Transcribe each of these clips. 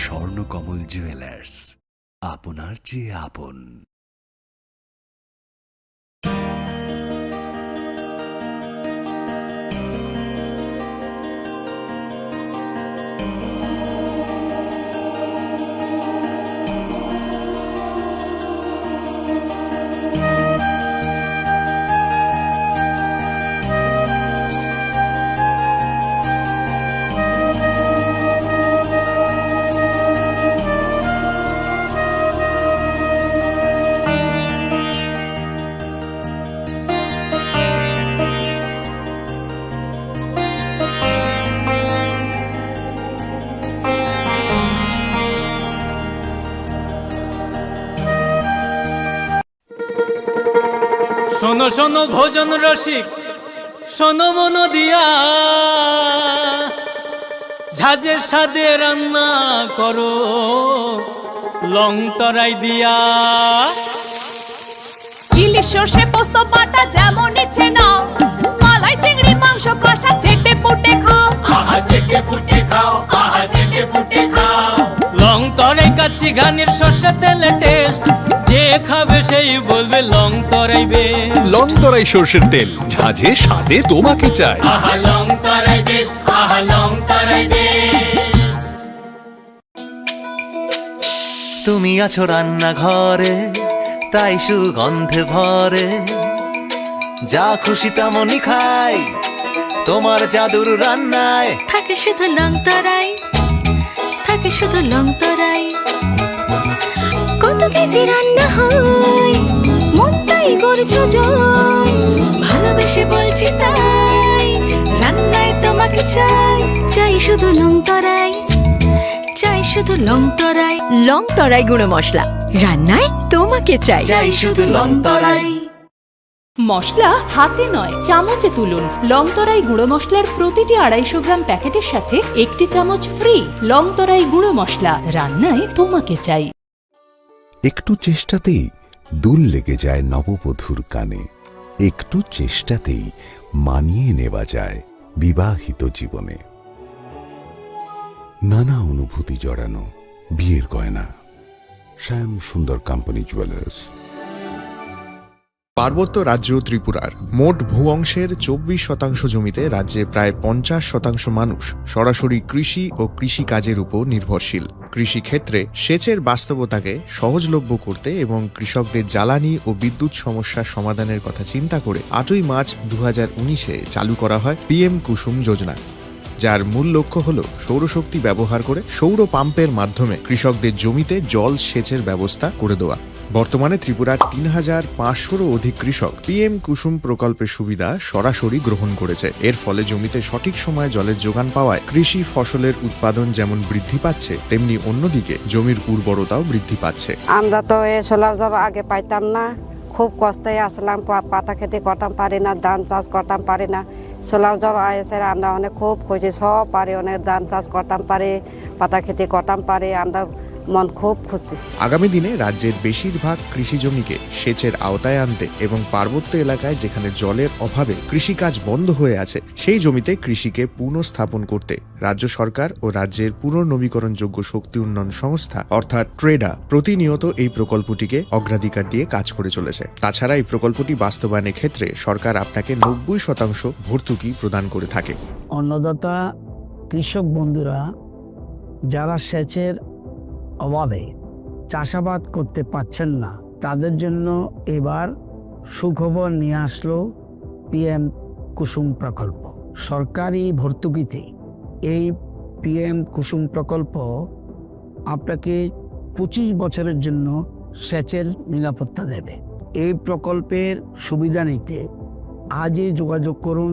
Swarnakamal jewellers, আপনার চেয়ে আপন। শোনো শোনো ভোজন রসিক, শোনো মন দিয়া, ঝাঁঝের স্বাদে রান্না করো লং তরাই দিয়া। ইলিশ সর্ষে পোস্ত বাটা যেমন ইচ্ছে নাও, মালাই চিংড়ি মাংস কষা চেটে পুটে খাও, আহা চেটে পুটে খাও, আহা চেটে পুটে খাও। লং তরাই কাচ্চি ঘানির সর্ষে তেলে টেস্ট, যে খাবে সেই বলবে লং তরাই বেশ। লং তরাই সর্ষের তেল, ঝাঁঝে স্বাদে তোমাকে চাই। আহা লং তরাই বেশ, আহা লং তরাই বেশ। তুমি আছো রান্নাঘরে, তাই সুগন্ধে ভরে, যা খুশি তেমনই খাই তোমার জাদুর রান্নায়। থাকে শুধু লং তরাই, থাকে শুধু লং তরাই। কত কেজি রান্না হয়, মন তাই করছো জয়, ভালোবেসে বলছি তাই, রান্নায় তোমাকে চাই, চাই শুধু লং তরাই, চাই শুধু লং তরাই। লং তরাই গুঁড়ো মশলা, রান্নায় তোমাকে চাই, চাই শুধু লং তরাই। মশলা হাতে নয় চামচে তুলুন। লং তরাই গুঁড়ো মশলার প্রতিটি 250 গ্রাম প্যাকেটের সাথে 1টি চামচ ফ্রি। লং তরাই গুঁড়ো মশলা, রান্নায় তোমাকে চাই। একটু চেষ্টাতেই দুল লেগে যায় নববধূর কানে, একটু চেষ্টাতেই মানিয়ে নেওয়া যায় বিবাহিত জীবনে। নানা অনুভূতি জড়ানো বিয়ের গয়না। শ্যাম সুন্দর কোম্পানি জুয়েলার্স। পার্বত্য রাজ্য ত্রিপুরার মোট ভূ অংশের 24% জমিতে রাজ্যে প্রায় 50% মানুষ সরাসরি কৃষি ও কৃষিকাজের উপর নির্ভরশীল। কৃষিক্ষেত্রে সেচের বাস্তবতাকে সহজলভ্য করতে এবং কৃষকদের জ্বালানি ও বিদ্যুৎ সমস্যার সমাধানের কথা চিন্তা করে 8ই মার্চ 2019-এ চালু করা হয় PM কুসুম যোজনা, যার মূল লক্ষ্য হল সৌরশক্তি ব্যবহার করে সৌর পাম্পের মাধ্যমে কৃষকদের জমিতে জল সেচের ব্যবস্থা করে দেওয়া। বর্তমানে ত্রিপুরার 3500-রও অধিক কৃষক PM কুসুম প্রকল্পের সুবিধা সরাসরি গ্রহণ করেছে। এর ফলে জমিতে সঠিক সময়ে জলের যোগান পাওয়ায় কৃষি ফসলের উৎপাদন যেমন বৃদ্ধি পাচ্ছে, তেমনি অন্যদিকে জমির উর্বরতাও বৃদ্ধি পাচ্ছে। আমরা তো এই সোলার জল আগে পাইতাম না, খুব কষ্টে আসলাম, পাতা খেতে করতাম পারি না, ধান চাষ করতাম পারি না। সোলার জল এসে আমরা অনেক খুব খুশি, সব পারি, অনেক ধান চাষ করতাম পারি, পাতা খেতে করতাম পারি, আমরা মন খুব খুশি। আগামী দিনে রাজ্যের বেশিরভাগ কৃষি জমিকে সেচের আওতায় আনতে এবং পার্বত্য এলাকায় যেখানে জলের অভাবে কৃষিকাজ বন্ধ হয়ে আছে, সেই জমিতে কৃষিকে পুনঃস্থাপন করতে রাজ্য সরকার ও রাজ্যের পুনর্নবীকরণযোগ্য শক্তি উন্নয়ন সংস্থা অর্থাৎ ট্রেডা প্রতিনিয়ত এই প্রকল্পটিকে অগ্রাধিকার দিয়ে কাজ করে চলেছে। তাছাড়া এই প্রকল্পটি বাস্তবায়নের ক্ষেত্রে সরকার আপনাকে 90% ভর্তুকি প্রদান করে থাকে। অন্নদাতা কৃষক বন্ধুরা যারা সেচের অভাবে চাষাবাদ করতে পারছেন না, তাদের জন্য এবার সুখবর নিয়ে আসলো PM কুসুম প্রকল্প। সরকারি ভর্তুকিতে এই PM কুসুম প্রকল্প আপনাকে 25 বছরের জন্য সেচের নিরাপত্তা দেবে। এই প্রকল্পের সুবিধা নিতে আজই যোগাযোগ করুন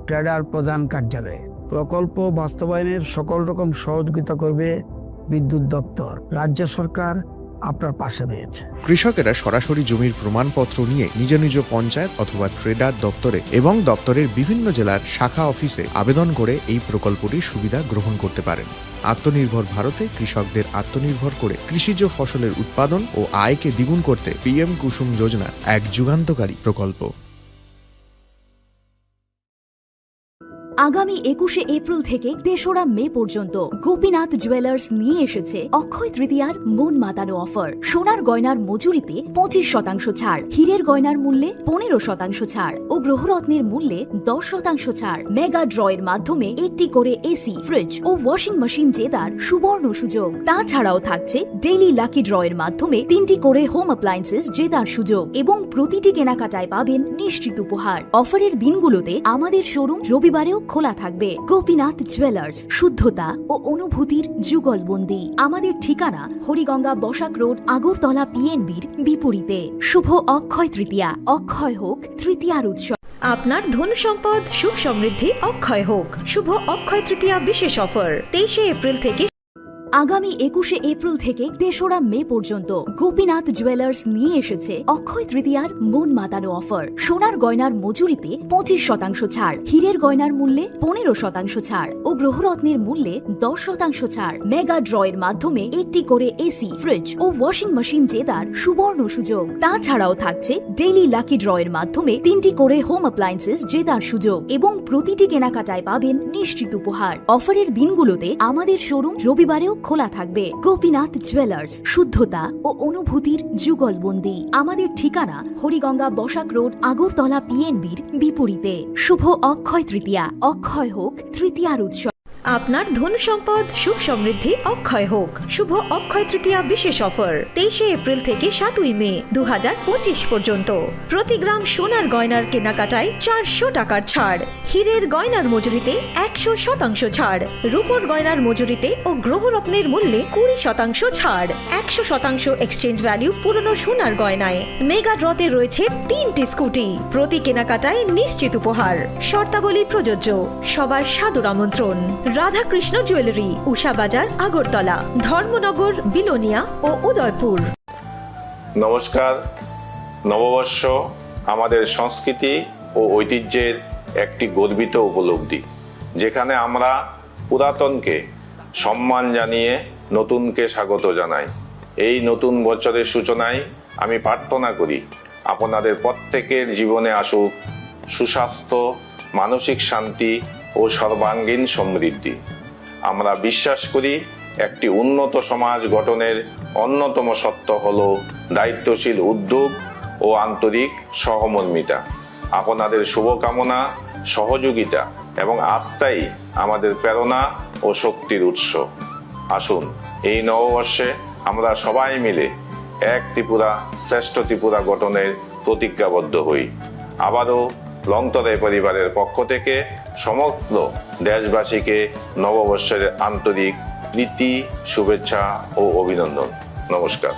ট্রেডার প্রধান কার্যালয়ে। প্রকল্প বাস্তবায়নের সকল রকম সহযোগিতা করবে বিদ্যুৎ দপ্তর। রাজ্য সরকার আপনার পাশে রয়েছে। কৃষকেরা সরাসরি জমির প্রমাণপত্র নিয়ে নিজ নিজ পঞ্চায়েত অথবা ট্রেডার দপ্তরে এবং দপ্তরের বিভিন্ন জেলার শাখা অফিসে আবেদন করে এই প্রকল্পটির সুবিধা গ্রহণ করতে পারেন। আত্মনির্ভর ভারতে কৃষকদের আত্মনির্ভর করে কৃষিজ ফসলের উৎপাদন ও আয়কে দ্বিগুণ করতে PM কুসুম যোজনা এক যুগান্তকারী প্রকল্প। আগামী 21শে এপ্রিল থেকে 3রা মে পর্যন্ত গোপীনাথ জুয়েলার্স নিয়ে এসেছে অক্ষয় তৃতীয়ার মন মাতানো অফার। সোনার গয়নার মজুরিতে 25% ছাড়, হীরের গয়নার মূল্যে 15% ছাড় ও গ্রহরত্নের মূল্যে 10% ছাড়। মেগা ড্রয়ের মাধ্যমে একটি করে এসি, ফ্রিজ ও ওয়াশিং মেশিন জেতার সুবর্ণ সুযোগ। তাছাড়াও থাকছে ডেইলি লাকি ড্রয়ের মাধ্যমে 3টি করে হোম অ্যাপ্লায়েন্সেস জেতার সুযোগ এবং প্রতিটি কেনাকাটায় পাবেন নিশ্চিত উপহার। অফারের দিনগুলোতে আমাদের শোরুম রবিবারেও খোলা থাকবে। গোপীনাথ জুয়েলার্স, শুদ্ধতা ও অনুভূতির যুগলবন্দি। আমাদের ঠিকানা হরিগঙ্গা বসাক রোড, আগরতলা পিএনবির বিপরীতে। শুভ অক্ষয় তৃতীয়া, অক্ষয় হোক তৃতীয়ার উৎসব। আপনার ধন সম্পদ সুখ সমৃদ্ধি অক্ষয় হোক। শুভ অক্ষয় তৃতীয়া বিশেষ অফার 23শে এপ্রিল থেকে। আগামী 21শে এপ্রিল থেকে 3রা মে পর্যন্ত গোপীনাথ জুয়েলার্স নিয়ে এসেছে অক্ষয় তৃতীয়ার মন মাতানো অফার। সোনার গয়নার মজুরিতে 25% ছাড়, হীরের গয়নার মূল্যে 15% ছাড় ও গ্রহরত্নের মূল্যে 10% ছাড়। মেগা ড্রয়ের মাধ্যমে একটি করে এসি, ফ্রিজ ও ওয়াশিং মেশিন জেতার সুবর্ণ সুযোগ। তাছাড়াও থাকছে ডেইলি লাকি ড্রয়ের মাধ্যমে 3টি করে হোম অ্যাপ্লায়েন্সেস জেতার সুযোগ এবং প্রতিটি কেনাকাটায় পাবেন নিশ্চিত উপহার। অফারের দিনগুলোতে আমাদের শোরুম রবিবারেও খোলা থাকবে। গোপীনাথ জুয়েলার্স, শুদ্ধতা ও অনুভূতির যুগলবন্দি। আমাদের ঠিকানা হরিগঙ্গা বসাক রোড, আগরতলা পিএনবির বিপরীতে। শুভ অক্ষয় তৃতীয়া, অক্ষয় হোক তৃতীয়ার উৎসব। আপনার ধন সম্পদ সুখ সমৃদ্ধি অক্ষয় হোক। শুভ অক্ষয় তৃতীয়া বিশেষ অফার 23শে এপ্রিল থেকে 7ই মে 2025 পর্যন্ত। প্রতি গ্রাম সোনার গয়নার কেনাকাটায় 400 টাকার ছাড়, হীরের গয়নার মজুরিতে 100% ছাড়, রূপোর গয়নার মজুরিতে ও গ্রহরত্নের মূল্যে 20% ছাড়, 100% এক্সচেঞ্জ ভ্যালু পুরনো সোনার গয়নায়। মেগা ড্রতে রয়েছে 3টি স্কুটি, প্রতি কেনাকাটায় নিশ্চিত উপহার। শর্তাবলী প্রযোজ্য। সবার সাদর আমন্ত্রণ। রাধাকৃষ্ণ জুয়েলারি, উষা বাজার, আগরতলা, ধর্মনগর, বিলোনিয়া ও উদয়পুর। নমস্কার। নববর্ষ আমাদের সংস্কৃতি ও ঐতিহ্যের একটি গর্বিত উপলব্ধি, যেখানে আমরা পুরাতনকে সম্মান জানিয়ে নতুনকে স্বাগত জানাই। এই নতুন বছরের সূচনায় আমি প্রার্থনা করি আপনাদের প্রত্যেকের জীবনে আসুক সুস্বাস্থ্য, মানসিক শান্তি ও সর্বাঙ্গীন সমৃদ্ধি। আমরা বিশ্বাস করি একটি উন্নত সমাজ গঠনের অন্যতম সত্য হল দায়িত্বশীল উদ্যোগ ও আন্তরিক সহমর্মিতা। আপনাদের শুভকামনা, সহযোগিতা এবং আস্থাই আমাদের প্রেরণা ও শক্তির উৎস। আসুন এই নববর্ষে আমরা সবাই মিলে এক ত্রিপুরা শ্রেষ্ঠ ত্রিপুরা গঠনের প্রতিজ্ঞাবদ্ধ হই। আবারও লংতরাই পরিবারের পক্ষ থেকে সমগ্র দেশবাসীকে নববর্ষের আন্তরিক প্রীতি, শুভেচ্ছা ও অভিনন্দন। নমস্কার।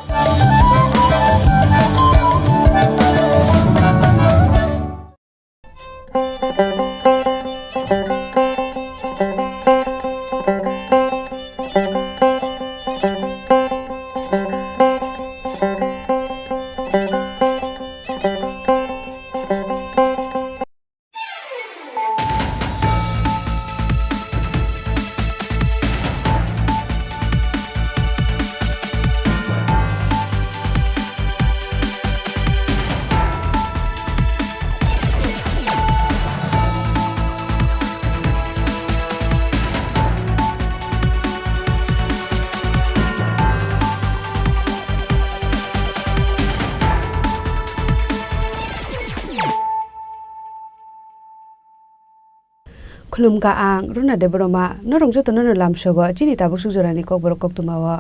खुलुमगा आं रुना देबरमा नरंजो तनो लामसोगो जिनि ताबो सुजरानि ककबर कक्तुमावा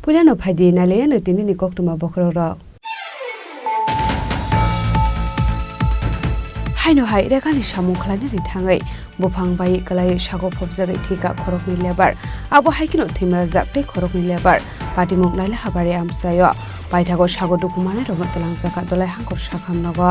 पुलानो फाइदि नाले न तिनि कक्तुमा बखरो हाइनो हाइ रेखानि सामु खलानि रिथाङै बुफां बाय कलाय सागो फबजागै थिका खरकनि लेबार आबो हाइकिनो थिमरा जाकते खरकनि लेबार पाटिमुक नाले हाबारे आमसायो पाइथागो सागो दुकुमाने रमतलां जाका दलाय हांखर साखामनागो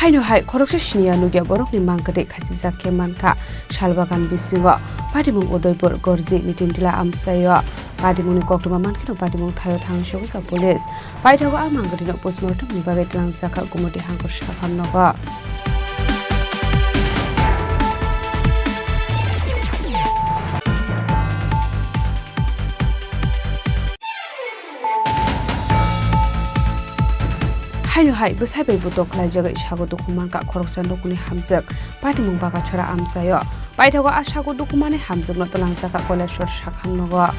हाइनो हाइ खरकसे सिनिया नुगिया बरकनि मांगदे खासि जाके मानका शालबागान बिसिङो पाटिमुक उदयपुर गरजि नितिनतिला आमसायो पाटिमुकनि कक्तुमा मानखिनो पाटिमुक थायो थांसोगैका पुलिस पाइथागो आ मांगदिनो पोस्टमर्टम निबागै तलां जाका गुमति हांखर साखामनागो haino hai besai bai butok khlaijagai sago dokuman ka khoroksan dokuni hamjak patimung baga chora amsayo paithago asago dokumane hamjakno talangjaka koleshwar sakhamnogo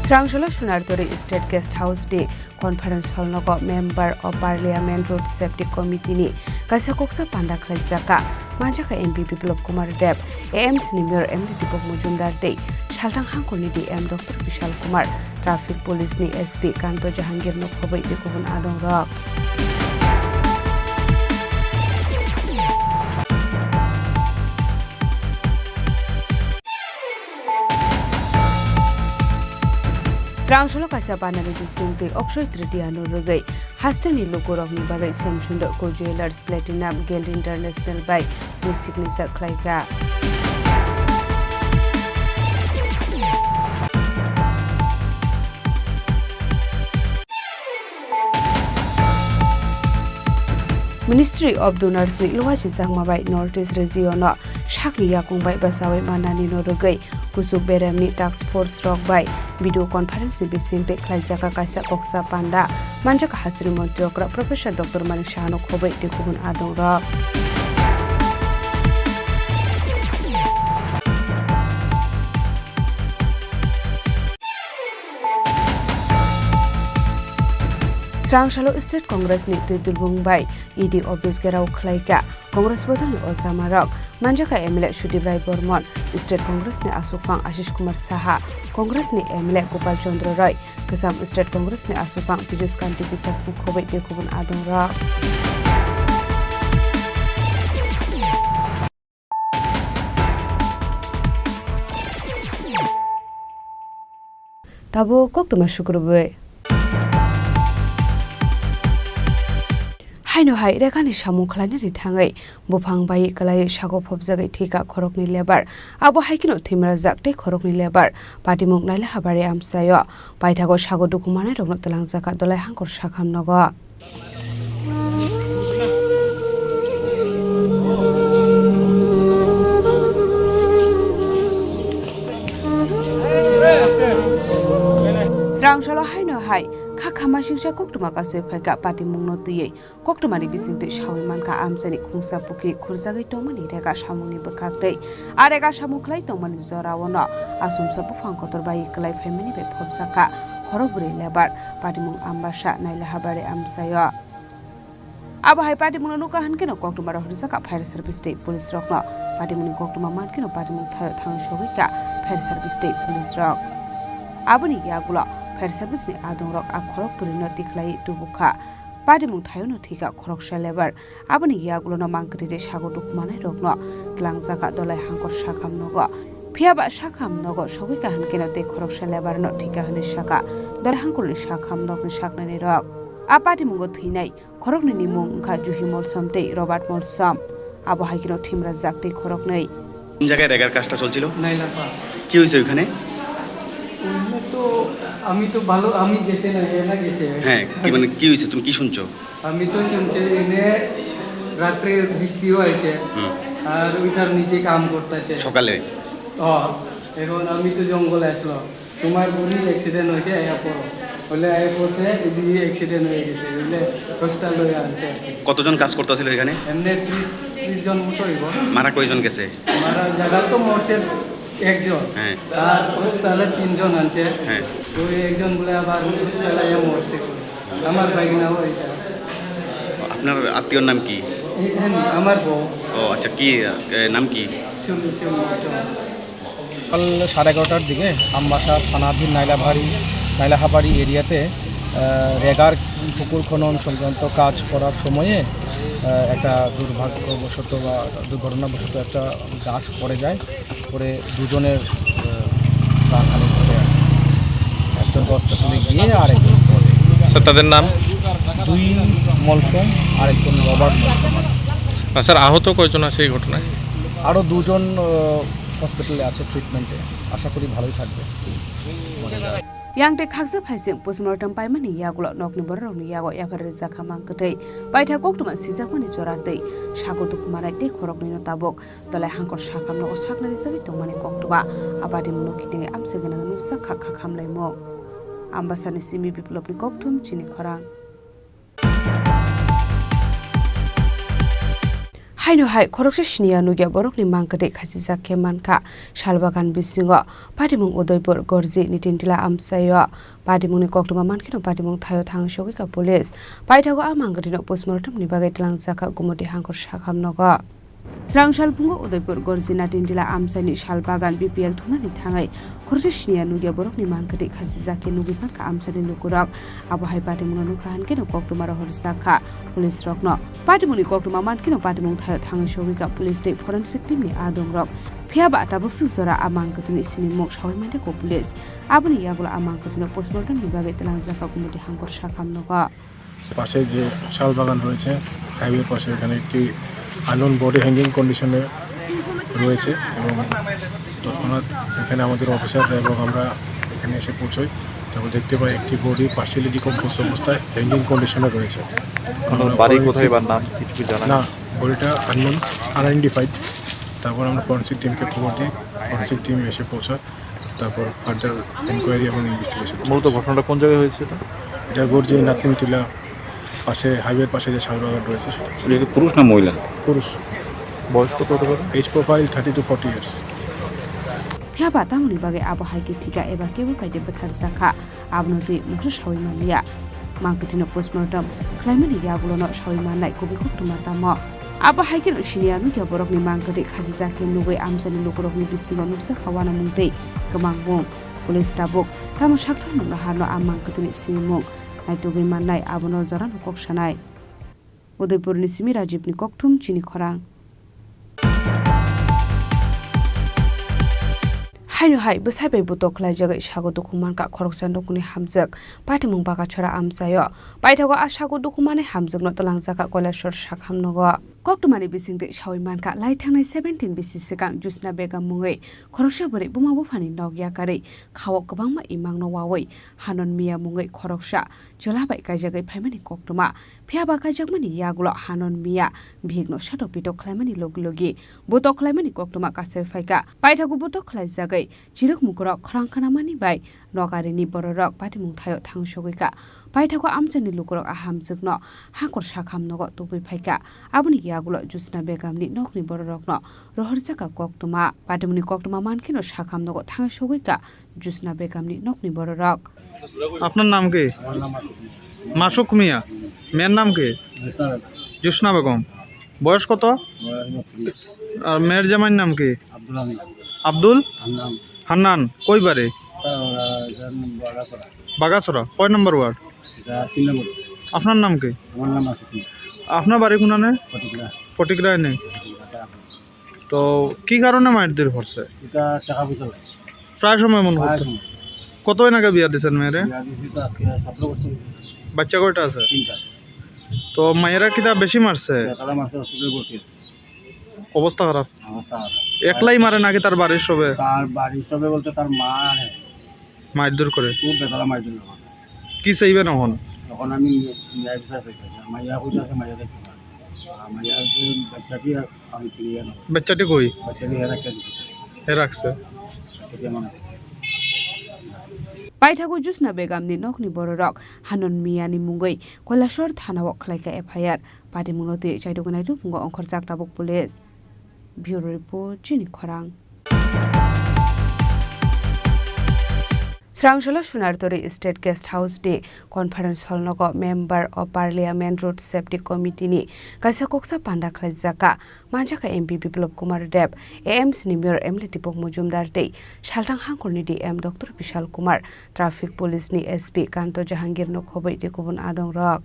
Srangshala Sunartori State Guest House Day Conference Hall Nogo Member of Parliament Road Safety Committee ni kaisa koksa panda khlaijaka manjaka MP Biplop Kumar Deb AMC ni Mayor MD Deepak Mujumdar Day Shaltang Hangkor ni DM Dr Vishal Kumar Traffic Police ni SP Kanto Jahangir no khobai dekobun adong rok Srangshala kaisa banari bisingte Akshay Tritiya no rugai hastani lokorokni bagai Samsung Co Jewelers Platinum Gold International by Murchikni Saklaika Ministry of Donors Luwachi Sangmabai Northeast Region Shakni Yakungbai Basawai Manani no rugai Kusuk Beramni Task Force Rock by Video Conference Bisinte Klaijaka Kaisa Koksa Panda Manjaka Hasri Montiokra Professor Dr. Manik Shahano Khobai Dekubun Adong Rock Srangshala State Congress ni Tudulbung by ED Office Gerau Klaika Congress Bodol ni Osama Rock Manjaka MLA Shudibrai Bormon State Congress ni Asufang Ashish Kumar Saha Congress ni MLA Gopal Chandra Roy Kesam State Congress ni Asufang Pijus Kanti Pisas ni Khobai Dekubun Adong Rock Tabo Koktuma Shukurube Haino hai rekani samung khlani ri thangai bufang bai kalai sago phobjagai thika khorokni lebar abo haikino thimra jakte khorokni lebar patimuk naila habare amsayo paithago sago dokumane rokno talangjaka dolai hangkor sakhamnogo Srangshala haino hai Khama singsa koktuma ka sefaika patimung no tiyei koktumani bisingte shawiman ka amsani khungsa pukri khurjagai tongmani rega samungni bkhakdei arega samukhlai tongmani jorawono asumsa bufang kotor bai klai family be phobsaka khoroburi lebar patimung ambasa naila habare amsayo abo hai patimung no kahankeno koktuma rohrisaka fire service state police rokno patimung koktuma mankeno patimung thang shogika fire service state police rok aboni yagula Fire Service ni adong rok akhorok purino tiklai tubukha padimung thayono thika khorok salebar aboni yagulono mangkri de sago dokumane rokno tlangjaka dolai hangkor sakham nogo phiaba sakham nogo sogoi kahankeno de khorok salebar no thika hane saka dolai hangkor ni sakham nokni saknani rok apatimungo thinai khorok ni nimung kha juhimol somte Robert Molsam abo haikino thimra jakte khorok nei কোন জায়গায় দেখার কাজটা চলছিল নাইলাপা কি হইছে ওখানে তো আমি তো ভালো আমি গেছে না এনা গেছে হ্যাঁ কি মানে কি হইছে তুমি কি শুনছো আমি তো শুনছি এনে রাতে বৃষ্টিও হয়েছে আর ওইটার নিচে কাম করতেছে সকালে এখন আমি তো জঙ্গলে আসলো তোমার বুড়ি অ্যাক্সিডেন্ট হয়েছে এরপর বলে এরপরে এদিকে অ্যাক্সিডেন্ট হয়ে গেছে বুঝলে হসপিটাল লয়ে আনছে কতজন কাজ করতেছিল এখানে এমনি 30 জন মতো হইব মারা কয়জন গেছে মারা জায়গা তো মরছে একজন হ্যাঁ আর তাহলে 3 জন আছে হ্যাঁ ওই একজন বলে আবার পেলাইয়া মরছে আমার ভাগিনা ওইটা আপনার আত্মীয়র নাম কি আমার বউ ও আচ্ছা কি নাম কি শুনি সকাল 11:30টার দিকে আমবাসা থানাধীন নাইলাহাবাড়ি এরিয়াতে রেগার পুকুর খনন সংক্রান্ত কাজ করার সময়ে একটা দুর্ভাগ্যবশত বা দুর্ঘটনাবশত একটা গাছ পড়ে যায় পরে দুজনের প্রাণহানি ঘটে একজন হসপিটালে গিয়ে আরেকজন পড়ে স্যার তাদের নাম জুই মলসম আরেকজন রবার্ট মলসম স্যার আহত কয়জন আছে এই ঘটনায় আরও দুজন হসপিটালে আছে ট্রিটমেন্টে আশা করি ভালোই থাকবে yang te khaksa phaising postmortem paimani yagulo nokni borokni yago yafar zakha mangkatei paitha koktuma sijakmani choratei sago dukumarai te khorokni no tabok dolai hangkor sakamno o saknari jagi tongmani koktuma abadi munokini amsegena nu sakha khamlai mo ambasani simi biplopni koktum chini khorang haino hai khoroksa shniya nugya borokni mangkate khasija kemanka shalbagan bisingo patimung udaipur gorji nitintila amsayo patimungni koktuma mankino patimung thayo thang shogika police paithago amangkatino postmortem ni bagai tlang jaka gumoti hangkor sakhamnogo Srang Shalpungo Udaipur Gorjina Tindila Amsani Shalbagan BPL Thunani Thangai Khorjishnia Nudia Borokni Mangkati Khasizake Nubipan Ka Amsani Lukurak Abahai Patimuna Nukahan Keno Koktumara Horsaka Police Rockno Patimuni Koktuma Mankino Patimung Thayo Thang Shogika Police State Forensic Team ni Adong Rock Phiaba Tabusu Zora Amangkatini Sinimok Shawimende Ko Police Abani Yagula Amangkatino Postmortem Bibagai Telang Jaka Gumoti Hangkor Sakhamnoga পাশে যে শাল বাগান রয়েছে highway পাশে এখানে একটি unknown body hanging কন্ডিশনে রয়েছে এবং তৎক্ষণাৎ এখানে আমাদের অফিসাররা এবং আমরা এখানে এসে পৌঁছই তারপর দেখতে পাই একটি বডি পার্শিয়ালি ডিকম্পোজ অবস্থায় হ্যাঙ্গিং কন্ডিশনে রয়েছে বাড়ি কোথায় বা নাম কিছু কি জানা না বডিটা আননোন আনআইডেন্টিফাইড তারপর আমরা ফরেন্সিক টিমকে খবর দিই ফরেন্সিক টিম এসে পৌঁছায় তারপর ফার্দার এনকোয়ারি এবং ইনভেস্টিগেশন মূলত ঘটনাটা কোন জায়গায় হয়েছিল এটা গর্জি নাতিনটিলা পাশে হাইওয়ের পাশে যে শালবাগান রয়েছে পুরুষ না মহিলা পুরুষ বয়স কত হতে পারে age profile 30 to 40 years Phiaba tamuni bagai abahai ki thika eba kebo paide bathar sakha abnoti mukhu shawi mania mangkatino postmortem claimani yagulono shawi manai kobi koktuma tamo abahai ki shinia nu kya borokni mangkati khasija ke nubai amsani lokorokni bisingo nuksa khawana mungtei kamangbong police tabok tamo shakthar nungna harno amangkatini simong naitogi manai abono jara nukok shanai Udaipurni simi Rajibni koktum chini khorang Haino hai besai bai butok lai jagai sago dokuman ka khoroksan dokuni hamjak patimung baka chora amsayo paithago asago dokumane hamjak no talang jaka kolashor sakhamnogo koktumani bisingde shawiman ka lai thangnai 17 bisi sekang jusna begam mungai khoroksa bore buma bufani nogya kare khawo kabangma imangno wawai hanon miya mungai khoroksa jolabai kaijagai phaimani koktuma phiaba kaijakmani yagulo hanon miya bhigno shato pitok khlaimani loglogi butok khlaimani koktuma kasai phaika paithago butok khlai jagai Jiruk Mukurok Krangkanamani by Nogarini Bororok Patimung Tayo Tang Shogika Paitako Amsani Lukurok Ahamzugno Hakor Shakam Nogo Tupi Paika Abuni Yagulo Jusna Begamni Nokni Bororokno Rohorsaka Koktuma Patimuni Koktuma Mankino Shakam Nogo Tang Shogika Jusna Begamni Nokni Bororok আপনার নাম কি মাসুক মিয়া মেয়ের নাম কি জুসনা বেগম বয়স কত আর মেয়ের জামাইয়ের নাম কি আব্দুল হান্নান কই বাড়ি বাগাছড়া কয় নম্বর ওয়ার্ড আপনার নাম কি আপনার বাড়ি কোনানে ফটিকরায় নেই তো কি কারণে মারধর করছে প্রায় সময় মনে হতো কত আগে বিয়া দিয়েছেন মেয়েরে বাচ্চা কয়টা আছে তো মায়েরা কিতা বেশি মারছে অবস্থা খারাপ একলাই মারে নাকি তার বাড়ির সবে বলতে তার মা মারধর করে খুব বেতলা মারধর কি চাইবেন এখন তখন আমি ন্যায় বিচার চাইছি মাইয়া কইতাছে মাইয়া দেখতে না মাইয়া বাচ্চাটি আমি ফিরিয়ে না বাচ্চাটি কই বাচ্চাটি এ রাখছে Paithago Jusna Begamni Nokni Bororok Hanon Miyani Mungai Kolashor Thanawok Khlaika FIR Patimunote Chaidoganai Rupungo Onkhorjak Tabuk Police Bureau Report Chini Khorang Srangshala Shunartori State Guest House Day Conference Hall Nogo Member of Parliament Road Safety Committee ni Kaisa Koksa Panda Khlajaka Manjaka MP Biplop Kumar Deb AMC ni Mayor Emily Tipok Mujumdar Day Shaltang Hangkorni DM Dr. Vishal Kumar Traffic Police ni SP Kanto Jahangir no Khobai de Kubun Adong Rock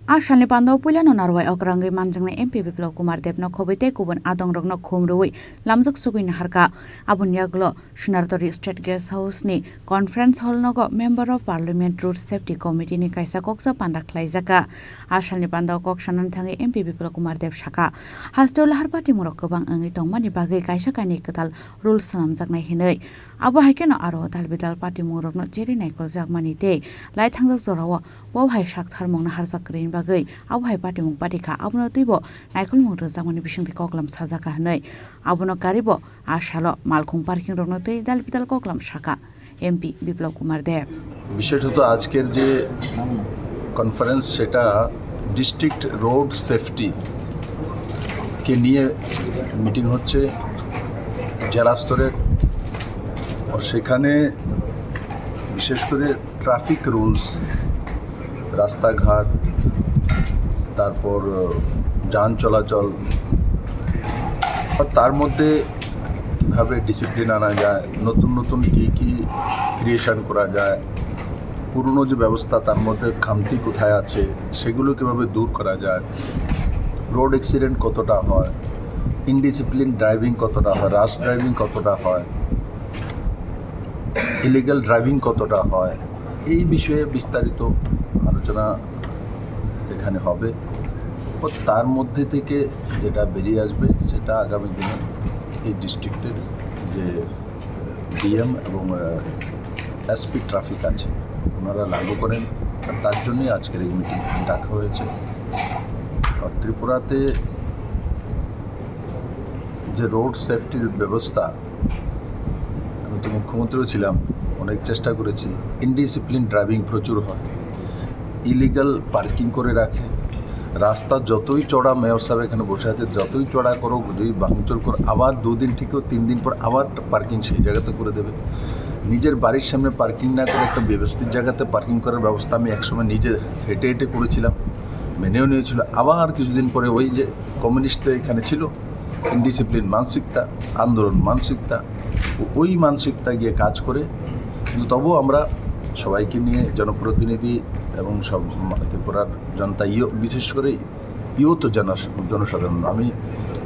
आसालनि बान्दाव पुइलानो नारवाय अग्रांगै मानजोंनो MP Biplab Kumar देबनो खबैते गुबुन आदं रगनो खुमरुइ लामजक सुगुइन हारका आबुनियागलो सुनारतरी स्टेट गेस्ट हाउसनि कन्फरेन्स हल नगो member of parliament road safety कमिटिनि काइसा कक्सा पान्दा ख्लाइजाका आसालनि बान्दाव कक्सानन थाङै एमपि बिप्लव कुमार देब साका हास्टो लाहार पार्टी मुरक गोबां ओङै तंमानि बागै काइसा कानि कताल रुल सालामजाकनाय हिनै आबो हाइकेनो आरो दाल बिदाल पार्टी मुरकनो जेरै नायकल जागमानि ते लाइ थांजाक जराव वावहाय साकथार मंना हारजाकरेन बागै आवहाय पार्टी मुं पार्टीका आबनो तैबो नायकल मुं रोजागमानि बिसंथि कगलाम साजाका हनै आबनो कारिबो आसालो मालखुं पार्किं रगनो तै दाल बिदाल कगलाम साका एमपी বিপ্লব কুমার দেব বিশেষত আজকের যে কনফারেন্স সেটা ডিস্ট্রিক্ট রোড সেফটি কে নিয়ে মিটিং হচ্ছে জেলা স্তরের আর সেখানে বিশেষ করে ট্রাফিক রুলস রাস্তাঘাট তারপর যান চলাচল আর তার মধ্যে কীভাবে ডিসিপ্লিন আনা যায় নতুন নতুন কী ক্রিয়েশন করা যায় পুরনো যে ব্যবস্থা তার মধ্যে খামতি কোথায় আছে সেগুলো কীভাবে দূর করা যায় রোড অ্যাক্সিডেন্ট কতটা হয় ইনডিসিপ্লিন ড্রাইভিং কতটা হয় রাশ ড্রাইভিং কতটা হয় ইলিগাল ড্রাইভিং কতটা হয় এই বিষয়ে বিস্তারিত আলোচনা এখানে হবে ও তার মধ্যে থেকে যেটা বেরিয়ে আসবে সেটা আগামী দিনে এই ডিস্ট্রিক্টের যে ডিএম এবং এসপি ট্রাফিক আছে ওনারা লাগু করেন আর তার জন্যই আজকের এই মিটিং ডাকা হয়েছে আর ত্রিপুরাতে যে রোড সেফটির ব্যবস্থা আমি তো মুখ্যমন্ত্রীও ছিলাম অনেক চেষ্টা করেছি ইনডিসিপ্লিন ড্রাইভিং প্রচুর হয় ইলিগাল পার্কিং করে রাখে রাস্তা যতই চড়া মেয়র সাহেব এখানে বসে আছে যতই চড়া করো যদি ভাঙচুর করো আবার 2 দিন থেকেও 3 দিন পর আবার পার্কিং সেই জায়গাতে করে দেবে নিজের বাড়ির সামনে পার্কিং না করে একটা ব্যবস্থিত জায়গাতে পার্কিং করার ব্যবস্থা আমি একসময় নিজে হেঁটে হেঁটে করেছিলাম মেনেও নিয়েছিল আবার কিছুদিন পরে ওই যে কমিউনিস্ট এখানে ছিল ইনডিসিপ্লিন মানসিকতা আন্দোলন মানসিকতা ওই মানসিকতা গিয়ে কাজ করে কিন্তু তবুও আমরা সবাইকে নিয়ে জনপ্রতিনিধি এবং সব ত্রিপুরার জনতা বিশেষ করে জনসাধারণ আমি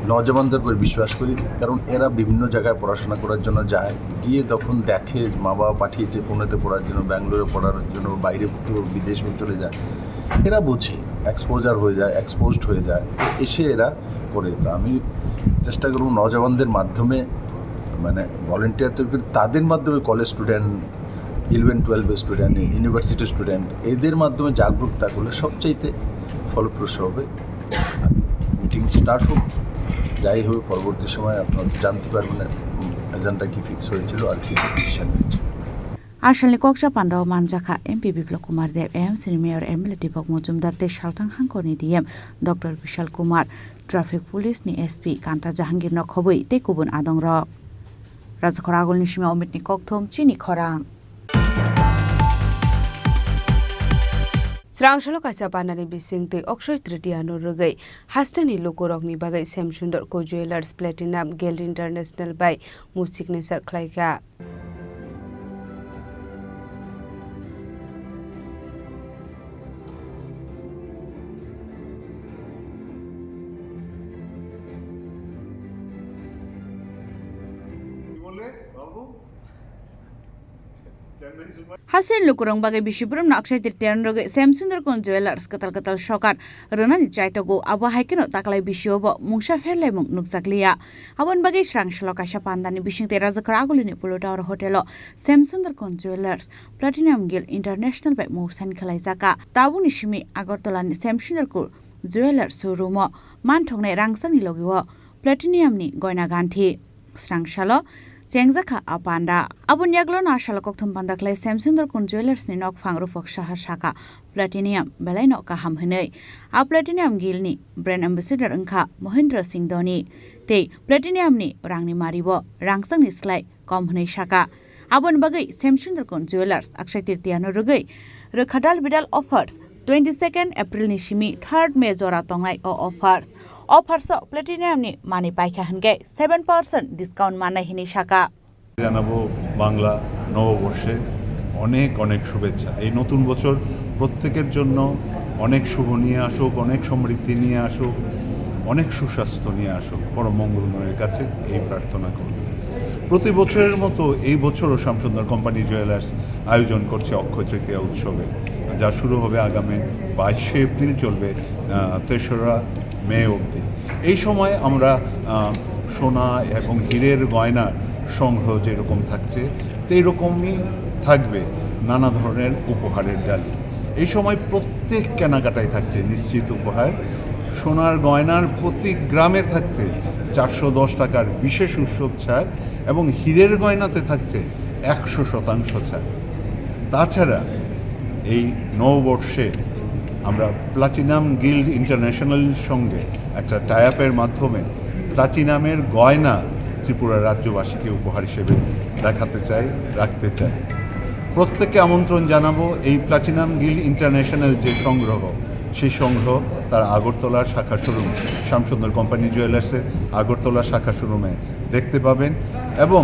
নওজওয়ানদের উপর বিশ্বাস করি কারণ এরা বিভিন্ন জায়গায় পড়াশোনা করার জন্য যায় গিয়ে তখন দেখে মা বাবা পাঠিয়েছে পুনেতে পড়ার জন্য ব্যাঙ্গালোরে পড়ার জন্য বাইরে বিদেশ চলে যায় এরা বোঝে এক্সপোজড হয়ে যায় এসে এরা করে তো আমি চেষ্টা করব নওজওয়ানদের মাধ্যমে মানে ভলেন্টিয়ার তৈরি করে তাদের মাধ্যমে college student 11-12 student university student এদের মাধ্যমে জাগরুকতা করলে সবচাইতে ফলপ্রসূ হবে মিটিং স্টার্ট হোক যাই হবে পরবর্তী সময় আপনারা জানতে পারবেন এজেন্ডা কি ফিক্স হয়েছিল আর কি ডিসিশন হয়েছিল आसालनि कक्सा पान्डाव मानजाखा एमपी बिप्लव कुमार देव एमसीनि मेयर एमएलए दीपक मजुमदार ते सालथां हांखरनि DM doctor Vishal Kumar traffic पुलिसनि एसपी कान्ता जाहांगीर नखबै ते गुबुन आदं रक राजखर आगोलनि सिमा अमितनि ककथुम चिनि खरां स्रांशलो काइसा पानानि बिसिं तै अक्षय तृतीया नो रगै हास्टनि लोकोरकनि बागै सेमसुन्दर co jewellers platinum गेल्ड international bye मु सिग्नेचर ख्लाइका हासिन लुकुरंग बागै बिशिपुरम अक्षय तृतीया रगै सेमसुन्दर कोन ज्वेलर्स कतल कतल सकार रनानि चाइतगो आबो हाइकेनो ताकलाय बिशियोबो मुंसा फेरलाय मुं नुकजाकलिया आबन बागै स्रांशलो काशा पान्दानि बिशिंते राजखर आगोलिनि पुलो टावर होटेलो Shyamsundar co jewellers platinum guild international by मुंसान खलाइजाका ताबुनि सिमी आगरतलानि सेमसुन्दर को ज्वेलर्स शोरूमो मानथंनाय रांसांनि लगियो प्लेटिनियमनि गयना गान्थि स्रांशलो चेंगजाखा आपान्डा आबुन याग्लो नाशालो कक्थम पान्दाखलाय सेमसुन्दर कोन ज्वेलर्स नि नक फांग्रो फक्साहा शाखा प्लेटिनियम बेलायनो काहाम हनै आ प्लेटिनियम गिलनि ब्रांड एम्बेसेडर अंखा महेन्द्र सिंह धोनी ते प्लेटिनियम नि रांनि मारिबो रांसंनि स्लाय कम हनै शाखा आबुन बगै सेमसुन्दर co jewellers Akshaya Tritiya no रगै रखादाल Bidal offers 22 April नि सिमी 3 मे जरा तंगनाय ऑफर्स प्लेटिनियम नि मानि पाइखा हनगे 7% डिसकाउंट मानाय हिनि शाखा জানাবো বাংলা নববর্ষে অনেক অনেক শুভেচ্ছা এই নতুন বছর প্রত্যেকের জন্য অনেক শুভ নিয়ে আসুক, অনেক সমৃদ্ধি নিয়ে আসুক, অনেক সুস্বাস্থ্য নিয়ে আসুক, পরম মঙ্গলময়ের কাছে এই প্রার্থনা করব। প্রতি বছরের মতো এই বছরও শ্যামসুন্দর কোম্পানি জুয়েলার্স আয়োজন করছে অক্ষয় তৃতীয়া উৎসবে, যা শুরু হবে আগামী 22শে এপ্রিল, চলবে 3রা মে অবধি। এই সময় আমরা সোনা এবং হীরের গয়নার সংগ্রহ যেরকম থাকছে এইরকমই থাকবে নানা ধরনের উপহারের ডালি। এই সময় প্রত্যেক কেনাকাটায় থাকছে নিশ্চিত উপহার। সোনার গয়নার প্রতি গ্রামে থাকছে 410 টাকার বিশেষ উৎসব ছাড় এবং হীরের গয়নাতে থাকছে 100% ছাড়। তাছাড়া এই নববর্ষে আমরা প্লাটিনাম গিল্ড ইন্টারন্যাশনালের সঙ্গে একটা টাইআপের মাধ্যমে প্লাটিনামের গয়না ত্রিপুরা রাজ্যবাসীকে উপহার হিসেবে দেখাতে চাই, রাখতে চাই। প্রত্যেককে আমন্ত্রণ জানাবো এই প্লাটিনাম গিল্ড ইন্টারন্যাশনাল যে সংগ্রহ, সেই সংগ্রহ তার আগরতলার শাখা শোরুম শ্যামসুন্দর কোম্পানি জুয়েলার্সের আগরতলা শাখা শোরুমে দেখতে পাবেন এবং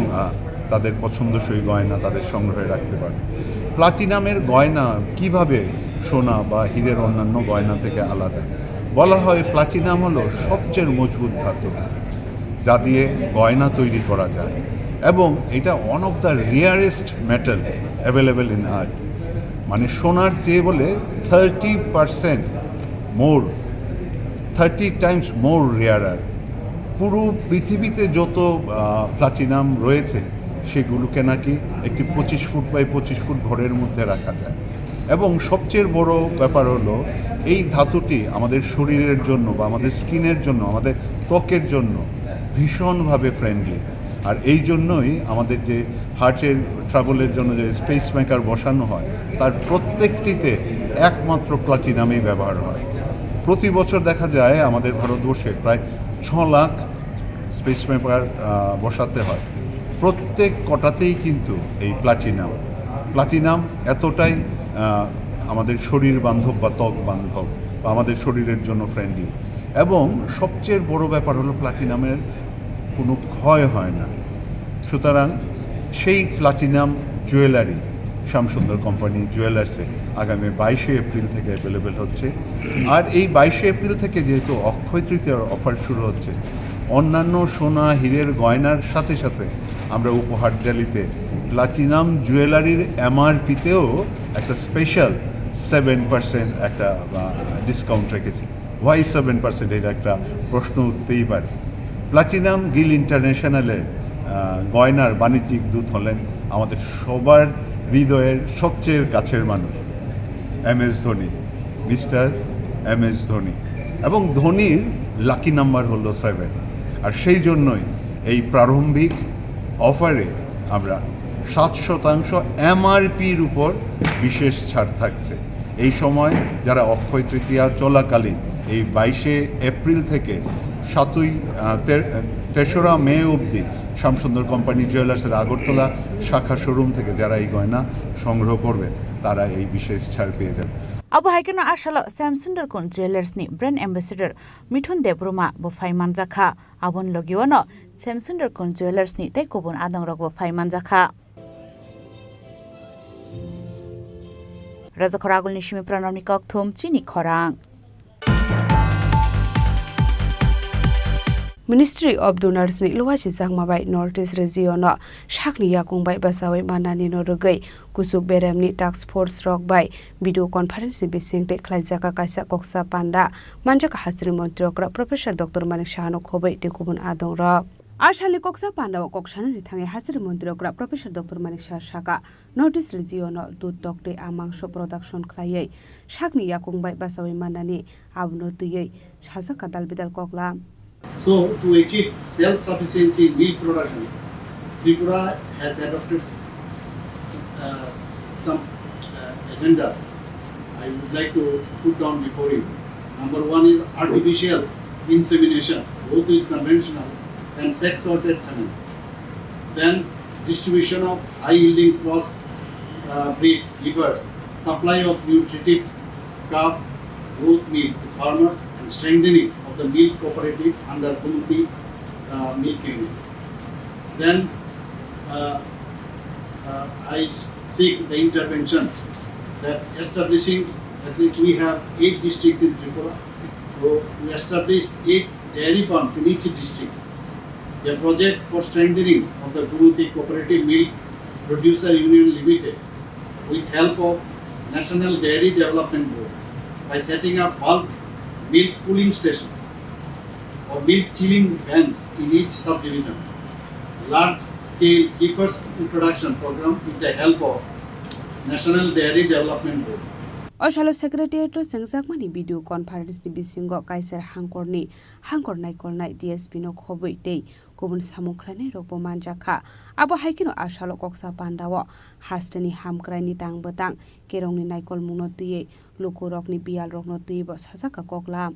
তাদের পছন্দসই গয়না তাদের সংগ্রহে রাখতে পারবেন। প্লাটিনামের গয়না কিভাবে সোনা বা হীরের অন্যান্য গয়না থেকে আলাদা? বলা হয় প্লাটিনাম হলো সবচেয়ে মজবুত ধাতু যা দিয়ে গয়না তৈরি করা যায় এবং এটা one of the rarest metal available in আর্থ। মানে সোনার চেয়ে বলে 30% মোর, 30 টাইমস মোর রেয়ারার। পুরো পৃথিবীতে যত প্লাটিনাম রয়েছে সেগুলোকে নাকি একটি 25 ফুট বাই 25 ফুট ঘরের মধ্যে রাখা যায় এবং সবচেয়ে বড় ব্যাপার হলো এই ধাতুটি আমাদের শরীরের জন্য বা আমাদের স্কিনের জন্য, আমাদের ত্বকের জন্য ভীষণভাবে ফ্রেন্ডলি। আর এই জন্যই আমাদের যে হার্টের ট্রাবলের জন্য যে স্পেস মেকার বসানো হয় তার প্রত্যেকটিতে একমাত্র প্লাটিনামই ব্যবহার হয়। প্রতি বছর দেখা যায় আমাদের ভারতবর্ষে প্রায় 6 লাখ স্পেস মেকার বসাতে হয়, প্রত্যেক কটাতেই কিন্তু এই প্লাটিনাম এতটাই আমাদের শরীর বান্ধব বা ত্বক বান্ধব বা আমাদের শরীরের জন্য ফ্রেন্ডলি। এবং সবচেয়ে বড় ব্যাপার হলো প্লাটিনামের কোনো ক্ষয় হয় না। সুতরাং সেই প্লাটিনাম জুয়েলারি শ্যামসুন্দর কোম্পানি জুয়েলার্সে আগামী 22শে এপ্রিল থেকে অ্যাভেলেবেল হচ্ছে। আর এই 22শে এপ্রিল থেকে যেহেতু অক্ষয় তৃতীয়ার অফার শুরু হচ্ছে, অন্যান্য সোনা হীরের গয়নার সাথে সাথে আমরা উপহার ডালিতে প্লাটিনাম জুয়েলারির এমআরপিতেও একটা স্পেশাল 7% একটা ডিসকাউন্ট রেখেছি। ওয়াই 7%? এটা একটা প্রশ্ন উঠতেই পারে। প্লাটিনাম গিল ইন্টারন্যাশনালের গয়নার বাণিজ্যিক দূত হলেন আমাদের সবার হৃদয়ের সবচেয়ে কাছের মানুষ MS Dhoni, mister MS Dhoni. এবং ধোনির লাকি নাম্বার হলো 7। আর সেই জন্যই এই প্রারম্ভিক অফারে আমরা 7% এমআরপির উপর বিশেষ ছাড় থাকছে। এই সময় যারা অক্ষয় তৃতীয়া চলাকালীন এই 22শে এপ্রিল থেকে 3রা মে অবধি শ্যামসুন্দর কোম্পানি জুয়েলার্সের আগরতলা শাখা শোরুম থেকে যারা এই গয়না সংগ্রহ করবে তারা এই বিশেষ ছাড় পেয়ে যাবে। Abo haikeno ashala Samsundar kon Jewelers ni brand ambassador Mithun Debruma bo Faiman Jakha abon logiwano Samsundar kon Jewelers ni te kobon adang rogo Faiman Jakha Raja Khoragul Nishimi Pranamni Kokthum Chini Khorang Ministry of Donors ni luwasi jangmabai Northeast Region shakni yakungbai basawai manani norgai kusuk beremni task force rokbai video conference bisingte khlaijaka kaisa koksa panda manjaka hasri montrokra Professor Dr. Manik Shahano khobai tekubun adong rok Ashali koksa panda o koksana ni thange hasri montrokra Professor Dr. Manik Shah Shaka Northeast Region dut tokte amangsho production khlaiye shakni yakungbai basawai manani abno tuyei shaja kadal bidal kokla So, to achieve self-sufficiency in milk production, Tripura has adopted some agendas I would like to put down before you. Number one is artificial insemination, both with conventional and sex-sorted semen. Then distribution of high-yielding cross-breed heifers, supply of nutritive calf growth milk to farmers, and strengthening of the milk cooperative under Kumti Milk Unit. Then I seek the intervention that establishing At least we have 8 districts in Tripura. So we established 8 dairy farms in each district. A project for strengthening of the Guruti Cooperative Milk Producer Union Limited with help of National Dairy Development Board by setting up bulk milk cooling stations or milk chilling vans in each subdivision. Large scale heifers introduction program with the help of National Dairy Development Board. Oshalo Secretariat Sangzakmani video conference ni bisingo Kaiser Hangkorni Hangkor Naikolnai DSP no khoboi dei Gobun Samukhlane rokbo manjakha abo haikino Ashalo Koksa Pandawo Hastani Hamkraini Tangbotang Kerongni Naikol Mungno tiye Lukurokni Bial Rokno tiye bo sajaka kokla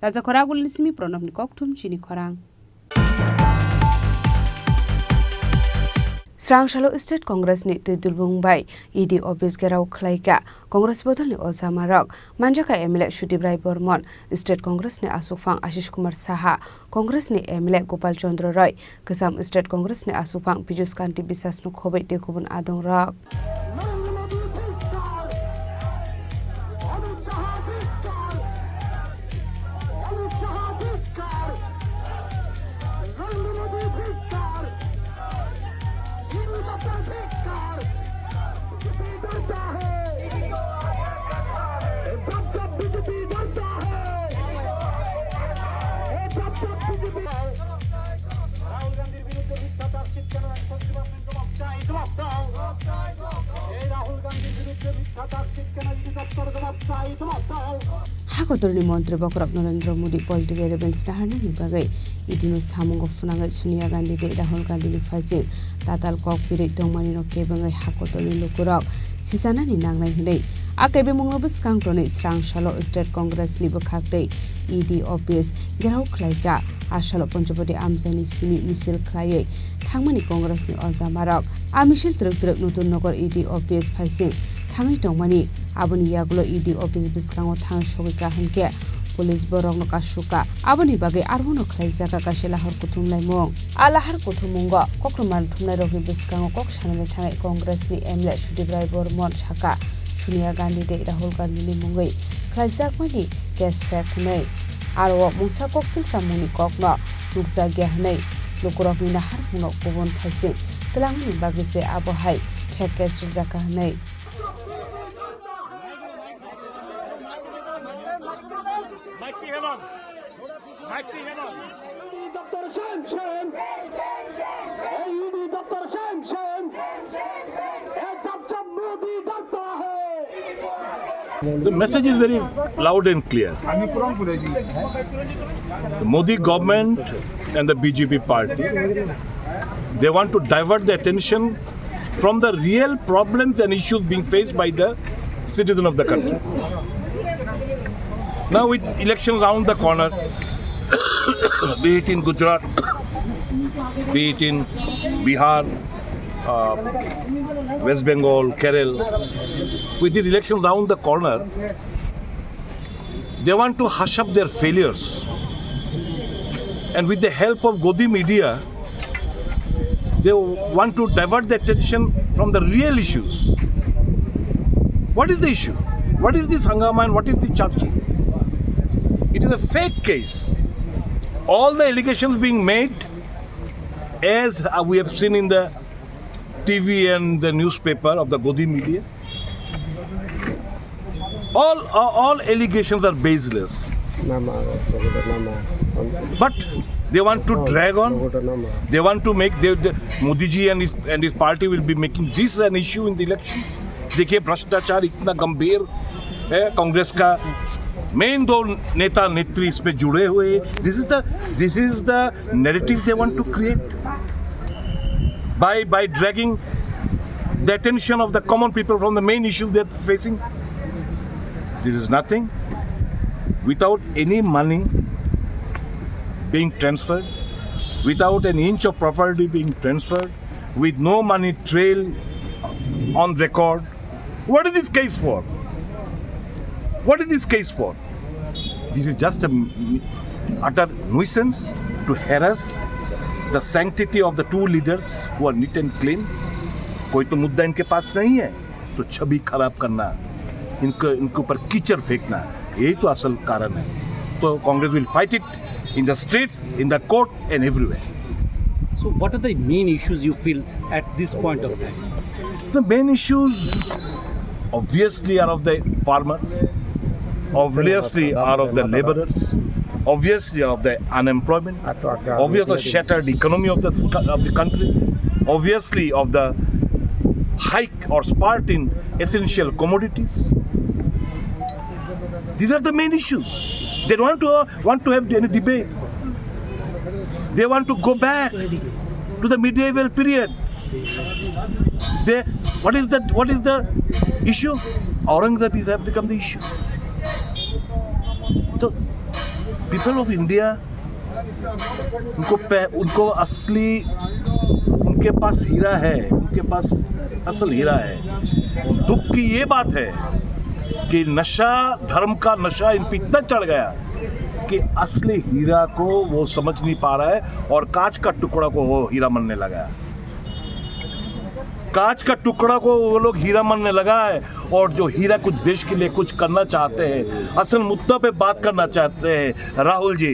Raja Khoragul Lismi Pronobni Koktum Chini Khorang Srangshalo State Congress ni Tudulbung Bai ED Office Gerau Klaika Congress Bodol ni Ozamarok Manjaka MLA Shudibrai Bormon State Congress ni Asufang Ashish Kumar Saha Congress ni MLA Gopal Chandra Roy Kesam State Congress ni Asufang Pijus Kanti Bisas no Khobai de Kubun Adong Rock Hakotorni Montri Bokrok Narendra Modi political events Naharni Bagai Idino Samung of Funanga Sonia Gandhi Rahul Gandhi Fajin Tatal Kok Piri Dongmani no Kebangai Hakotorni Lukurok Sisanani Nangai Hide Akabe Mungobus Kankroni Srangshalo State Congress Nibokakde ED Office Gerau Klaika Ashalo Ponchopodi Amzani Simi Misil Klaye Tangmani Congress ni Ozamarok Amishil Truk Nutun Nogor ED Office Faising Tangi Dongmani Aboni Yagulo ED Office Biskango Tang Shogika Hanke Police Borong Kasuka Aboni Bage Arvono Klaizaka Kashela Harkutum Laimong Alahar Kutumungo Kokruman Tumnarohi Biskango Kok Shanale Tangai Congress ni MLA Shudibrai Bormon Shaka Sonia Gandhi de Rahul Gandhi ni Mungai Klaizakmani Gas Factory Arwo Mungsa Koksil Samuni Kokno Nukza Gahnai Lukurok ni Nahar Munok Kubon Faising Telangani Bagise Abohai Kekes Rizaka Hanai The message is very loud and clear. The Modi government and the BJP party, they want to divert the attention from the real problems and issues being faced by the citizen of the country. Now with elections around the corner, be it in Gujarat, be it in Bihar, West Bengal, Kerala, with these elections round the corner, they want to hush up their failures. And with the help of Godi media, they want to divert the attention from the real issues. What is the issue? What is this hangama and what is the charge? It is a fake case. All the allegations being made, as we have seen in the TV and the newspaper of the Godi media, all allegations are baseless. But they want to drag on. They want to make Modi ji and his party will be making this an issue in the elections. देखिए भ्रष्टाचार इतना गंभीर है, कांग्रेस का main दो नेता नेत्री इस पे जुड़े हुए. This is the narrative they want to create by dragging the attention of the common people from the main issue they're facing. This is nothing. Without any money being transferred, without an inch of property being transferred, with no money trail on record. What is this case for? What is this case for? This is just an utter nuisance to harass the sanctity of the two leaders who are neat and clean. कोई तो मुद्दा इनके पास नहीं है, तो छवि खराब करना इनके ऊपर कीचड़ फेंकना, यही तो असल कारण है। तो Congress will fight it in the streets, in the court and everywhere. So what are the main issues you feel at this point of time? The main issues obviously are of the farmers, obviously are of the laborers, obviously of the unemployment, obviously shattered economy of the country, obviously of the hike or spurt in essential commodities. These are the main issues. They don't want to have any debate. They want to go back to the medieval period. What is the issue? Aurangzeb have become the issue. So people of India, उनको असली, उनके पास हीरा है, उनके पास असल हीरा है। दुख की ये बात है कि नशा, धर्म का नशा इन पे इतना चढ़ गया कि असली हीरा को वो समझ नहीं पा रहा है और कांच का टुकड़ा को वो हीरा मानने लगा है। कांच का टुकड़ा को वो लोग हीरा मानने लगा है, और जो हीरा कुछ देश के लिए कुछ करना चाहते हैं, असल मुद्दा पे बात करना चाहते हैं, राहुल जी,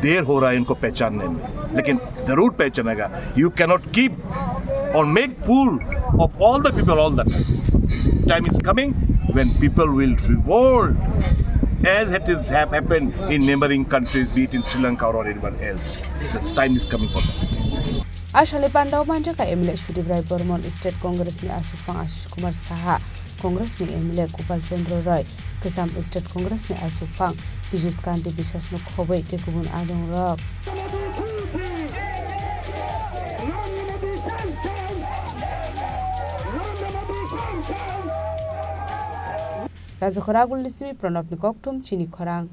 देर हो रहा है इनको पहचानने में, लेकिन जरूर पहचानेगा। यू कैनॉट कीप और make fool of all the people all the time. Time is coming when people will revolt as it has happened in neighboring countries, be it in Sri Lanka or anyone else. This time is coming for them. Ashale Pandau Manjaka Emile Shudibrai Burmon State Congress ni Asufang Ashish Kumar Saha, Congress ni Emile Gopal Chandra Roy, Kesam State Congress ni Asufang Pijus Kanti Biswas no Khobei Tekubun Adong Rock. Raja Khoragul Lismi Pranab Nikoktum Chini Khorang.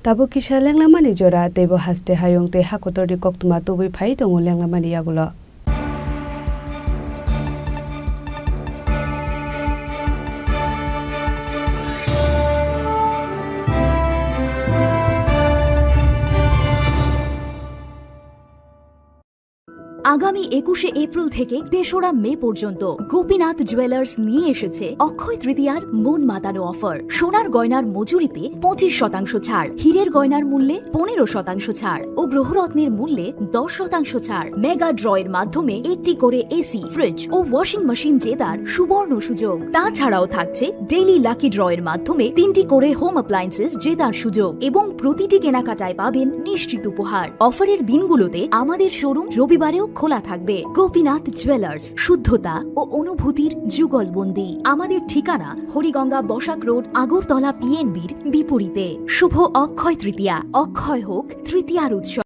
Tabu kisha lenglamani jora tebo haste hayong te hakotor di koktuma tubi phai tongo lenglamani yagulo. আগামী ২১শে April থেকে ৩রা মে পর্যন্ত Gopinath jewellers নিয়ে এসেছে অক্ষয় তৃতীয়ার মন মাতানো offer. সোনার গয়নার মজুরিতে ২৫% ছাড়, হীরের গয়নার মূল্যে ১৫% ছাড় ও গ্রহরত্নের মূল্যে ১০% ছাড়। মেগা ড্রয়ের মাধ্যমে একটি করে এসি, ফ্রিজ ও ওয়াশিং মেশিন জেতার সুবর্ণ সুযোগ। তাছাড়াও থাকছে ডেইলি লাকি ড্রয়ের মাধ্যমে ৩টি করে হোম অ্যাপ্লায়েন্সেস জেতার সুযোগ এবং প্রতিটি কেনাকাটায় পাবেন নিশ্চিত উপহার। অফারের দিনগুলোতে আমাদের শোরুম রবিবারেও খোলা থাকবে। গোপীনাথ জুয়েলার্স, শুদ্ধতা ও অনুভূতির যুগলবন্দি। আমাদের ঠিকানা হরিগঙ্গা বসাক রোড, আগরতলা পিএনবির বিপরীতে। শুভ অক্ষয় তৃতীয়া, অক্ষয় হোক তৃতীয়ার উৎসব।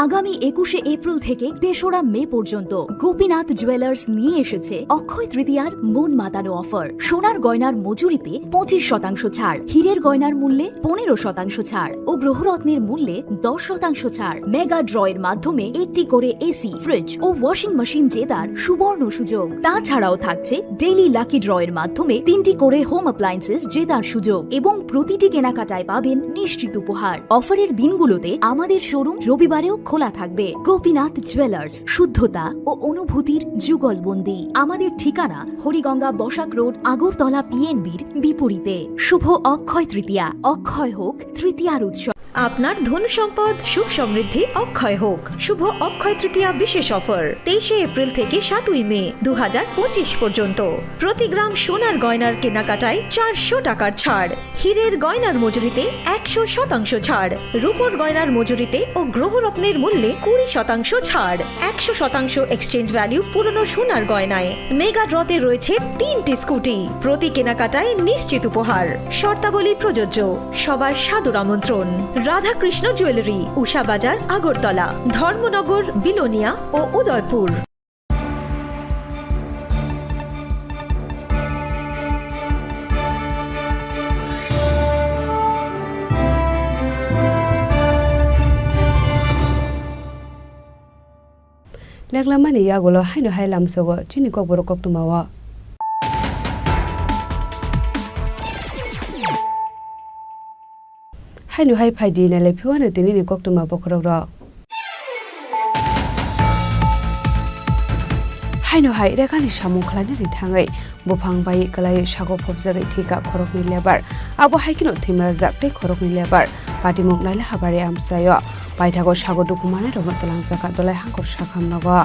আগামী ২১শে এপ্রিল থেকে ৩রা মে পর্যন্ত গোপীনাথ জুয়েলার্স নিয়ে এসেছে অক্ষয় তৃতীয়ার মন মাতানো অফার। সোনার গয়নার মজুরিতে ২৫% ছাড়, হীরের গয়নার মূল্যে ১৫% ছাড় ও গ্রহরত্নের মূল্যে ১০% ছাড়। মেগা ড্রয়ের মাধ্যমে একটি করে এসি, ফ্রিজ ও ওয়াশিং মেশিন জেতার সুবর্ণ সুযোগ। তাছাড়াও থাকছে ডেইলি লাকি ড্রয়ের মাধ্যমে ৩টি করে হোম অ্যাপ্লায়েন্সেস জেতার সুযোগ এবং প্রতিটি কেনাকাটায় পাবেন নিশ্চিত উপহার। অফারের দিনগুলোতে আমাদের শোরুম রবিবারেও খোলা থাকবে। গোপীনাথ জুয়েলার্স, শুদ্ধতা ও অনুভূতির যুগলবন্দি। আমাদের ঠিকানা হরিগঙ্গা বসাক রোড, আগরতলা পিএনবির বিপরীতে। শুভ অক্ষয় তৃতীয়া, অক্ষয় হোক তৃতীয়ার উৎসব। আপনার ধন সম্পদ সুখ সমৃদ্ধি অক্ষয় হোক। শুভ অক্ষয় তৃতীয়া বিশেষ অফার 23শে এপ্রিল থেকে 7ই মে 2025 পর্যন্ত। প্রতি গ্রাম সোনার গয়নার কেনাকাটায় 400 টাকার ছাড়, হীরের গয়নার মজুরিতে 100% ছাড়, রূপোর গয়নার মজুরিতে ও গ্রহরত্নের মূল্যে 20% ছাড়, 100% এক্সচেঞ্জ ভ্যালু পুরনো সোনার গয়নায়। মেগা ড্রতে রয়েছে 3টি স্কুটি, প্রতি কেনাকাটায় নিশ্চিত উপহার। শর্তাবলী প্রযোজ্য। সবার সাদর আমন্ত্রণ। রাধাকৃষ্ণ জুয়েলারি, উষা বাজার, আগরতলা, ধর্মনগর, বিলোনিয়া ও Udaipur. Lenglamani yagulo haino hailam sogo chini kok boro kok tumawa. Haino hai phaidi na le phiwana tini ni kok tuma bokrok ro. haino hai rekani samung khlani ri thangai bufang bai kalai sago phobjagai thika khorokni lebar abo haikino thimra jakte khorokni lebar patimuk naila habare amsayo paithago sago dukumane romo talang jaka dolai hangkor sakham nago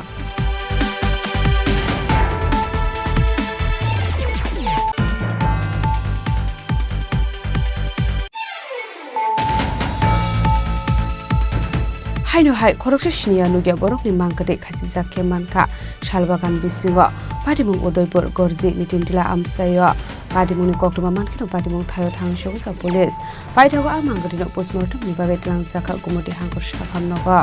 haino hai khoroksa shiniya nugya borokni mangkate khasi jakke manka shalbagan bisingo patimung udaipur gorji nitintila amsayo patimungni koktuma mankino patimung thayo thangshogoi ka police paithago a mangkatino postmortem ni bagai tlang jaka gumoti hangkor sakham nago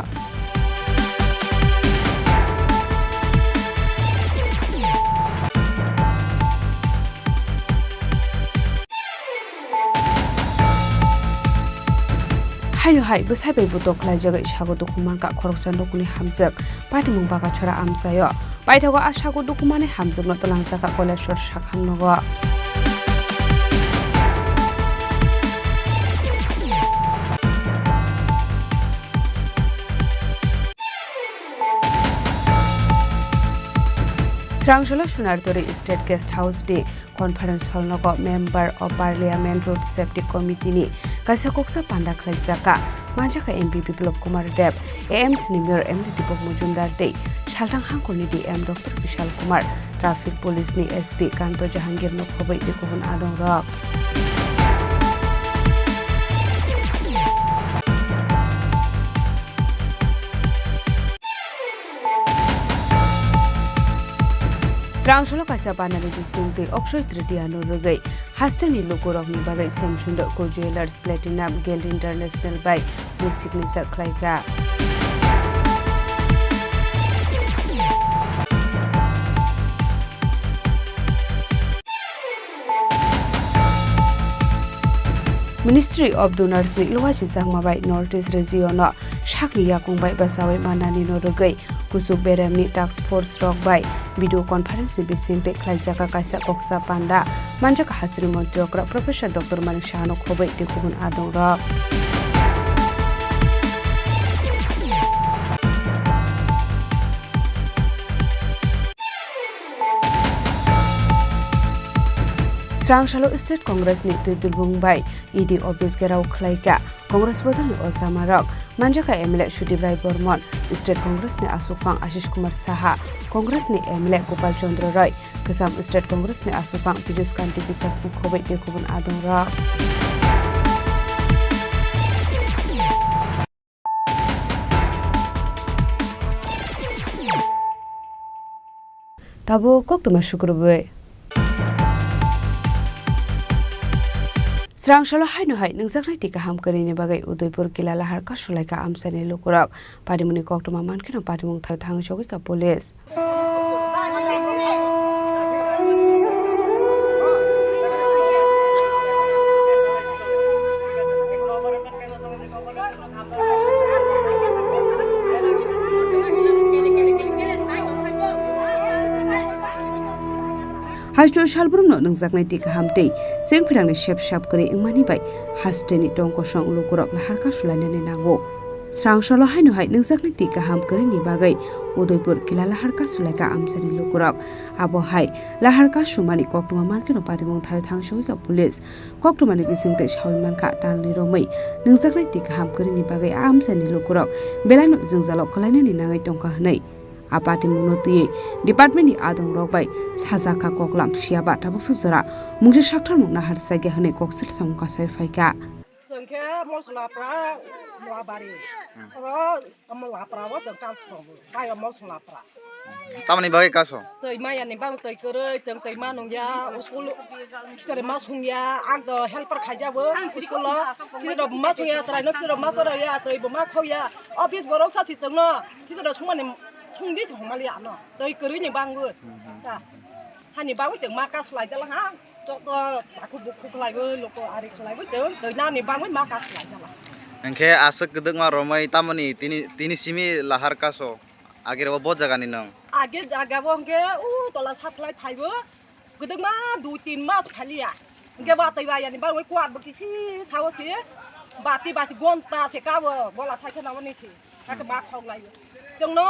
haino hai besai bai butok laijagai sago dokuman ka khoroksan dokuni hamjak patimung baga chora amsayo paithago a sago dokumane hamjak no talang jaka koleshwar sakham nago Srangshala Sunardori State Guest House Day Conference Hall Nago Member of Parliament Road Safety Committee ni kaisa koksa panda khlaijaka manjaka MP Biplop Kumar Dev AMC ni Mayor MD Deepak Mujumdar Day Shaltang Hangkoni DM Dr Vishal Kumar Traffic Police ni SP Kanto Jahangir no khobai dekobon adong rok Srangshala kaisa banari bisingte Akshay Tritiya no rogai hastani lokorokni bagai Samsundar ko Jewelers Platinum Gold International by Murchikni Sarklaika Ministry of Donors Luwachi Jangmabai Northeast Region Shakli Yakungbai Basawai Manani no rogai kusuk beramni task force rock by video conference bisingte khlaijaka kaisa koksa panda manjaka hasri montiokra Professor Dr Manik Shahano khobai dekubun adong ra Srangshala State Congress ni Tudulbung by ED Office Gerau Khlaika Congress Bodali Osamarok Manjaka MLA Shudibrai Bormon State Congress ni Asufang Ashish Kumar Saha Congress ni MLA Gopal Chandra Roy Kasam State Congress ni Asufang Pijus Kanti Bisas Mukhobai Dekubun Adong Ra Tabo Koktuma Shukrubai Srangshala haino hai ningjaknai tika hamkarini bagai Udaipur kila lahar ka sulaika amsani lokorak parimuni koktuma mankino parimung thai thangjogi ka police Hastur Shalbrum no nangjaknai tika hamtei jengphirangni shep kori ingmani bai hasteni tongko song lukurok lahar ka sulainani nango Srangshala haino hai nangjaknai tika hamkari ni bagai Udaipur kila lahar ka sulaika amsani lukurok abo hai lahar ka sumani koktuma mankino patimung thai thangshoi ka police koktumani bisingte shawman ka talni romai nangjaknai tika hamkari ni bagai amsani lukurok belano jingjalok kalainani nangai tongka hnai apati munoti department ni adong rokbai sajaka koklam phiaba tabuksu jora mungje sakthar mungna har saige hne koksil samka sai faika jengke mosla pra muabari ro amla pra wa jengkam bai mosla pra tamani bagai kaso tei maya ni bang tei kerei jeng tei manung ya usul sore masung ya ag helper khaja bo usul kiro masung ya trai nok sore masora ya tei boma khoya office borok sa si jengno kiro sumani sungdi sungmali ano tei kerei ni banggu ta hani bawi jeng makas lai jala ha to aku buku kelai bo loko ari kelai bo tei na ni bangwi makas lai jala engke asek gedek ma romai tamani tini simi lahar kaso agir bo jaga ni nang age jaga bo engke tola satlai phaibo gedek ma 2-3 mas phalia engke ba tei ba yani bangwi kwat bo kisi sawo si bati gonta se ka bo bola thai chana wani thi ka ba khong lai jengno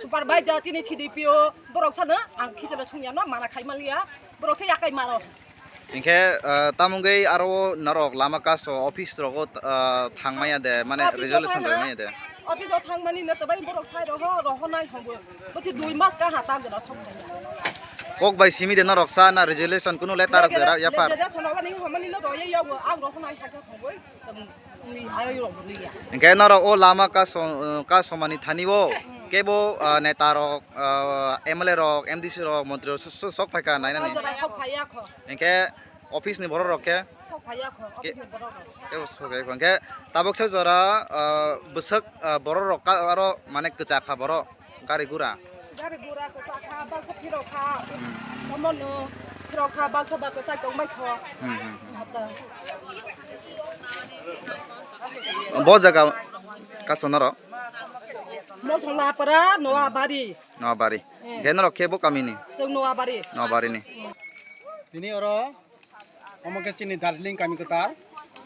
supervisor तिनि CDPO borok sana ang khitara chungya na mana khaimalia borok se yakai maro इनके तामुंगै आरो नरक लामा कासो office रगो थांमाया दे माने resolution Ramya they office of thangmani na tabai borok sai ro rohonai hobo bochi 2 mas ka hata gora sampai kok bai simi de narok sa na resolution kuno letter dera ya far इनके नरक ओ लामा कासो मानि थानिबो केबो नेता रक MLA रक MDC रक मंत्री sok फाइका नायना नि इनके ऑफिस नि बरो रके के सके इनके ताबक से जरा बसक बरो रक आरो माने कचा खा बरो गारि गुरा को खा बाल से फिरो खा हमन फिरो खा बाल से बाल से तंग मै खो बहुत जगह कासो नरक मोथला परा नवाबारी गेनर केबो कामिनी जों नवाबारी नि दिनै अरो अमके चिनि दार्जिलिं कामि कतार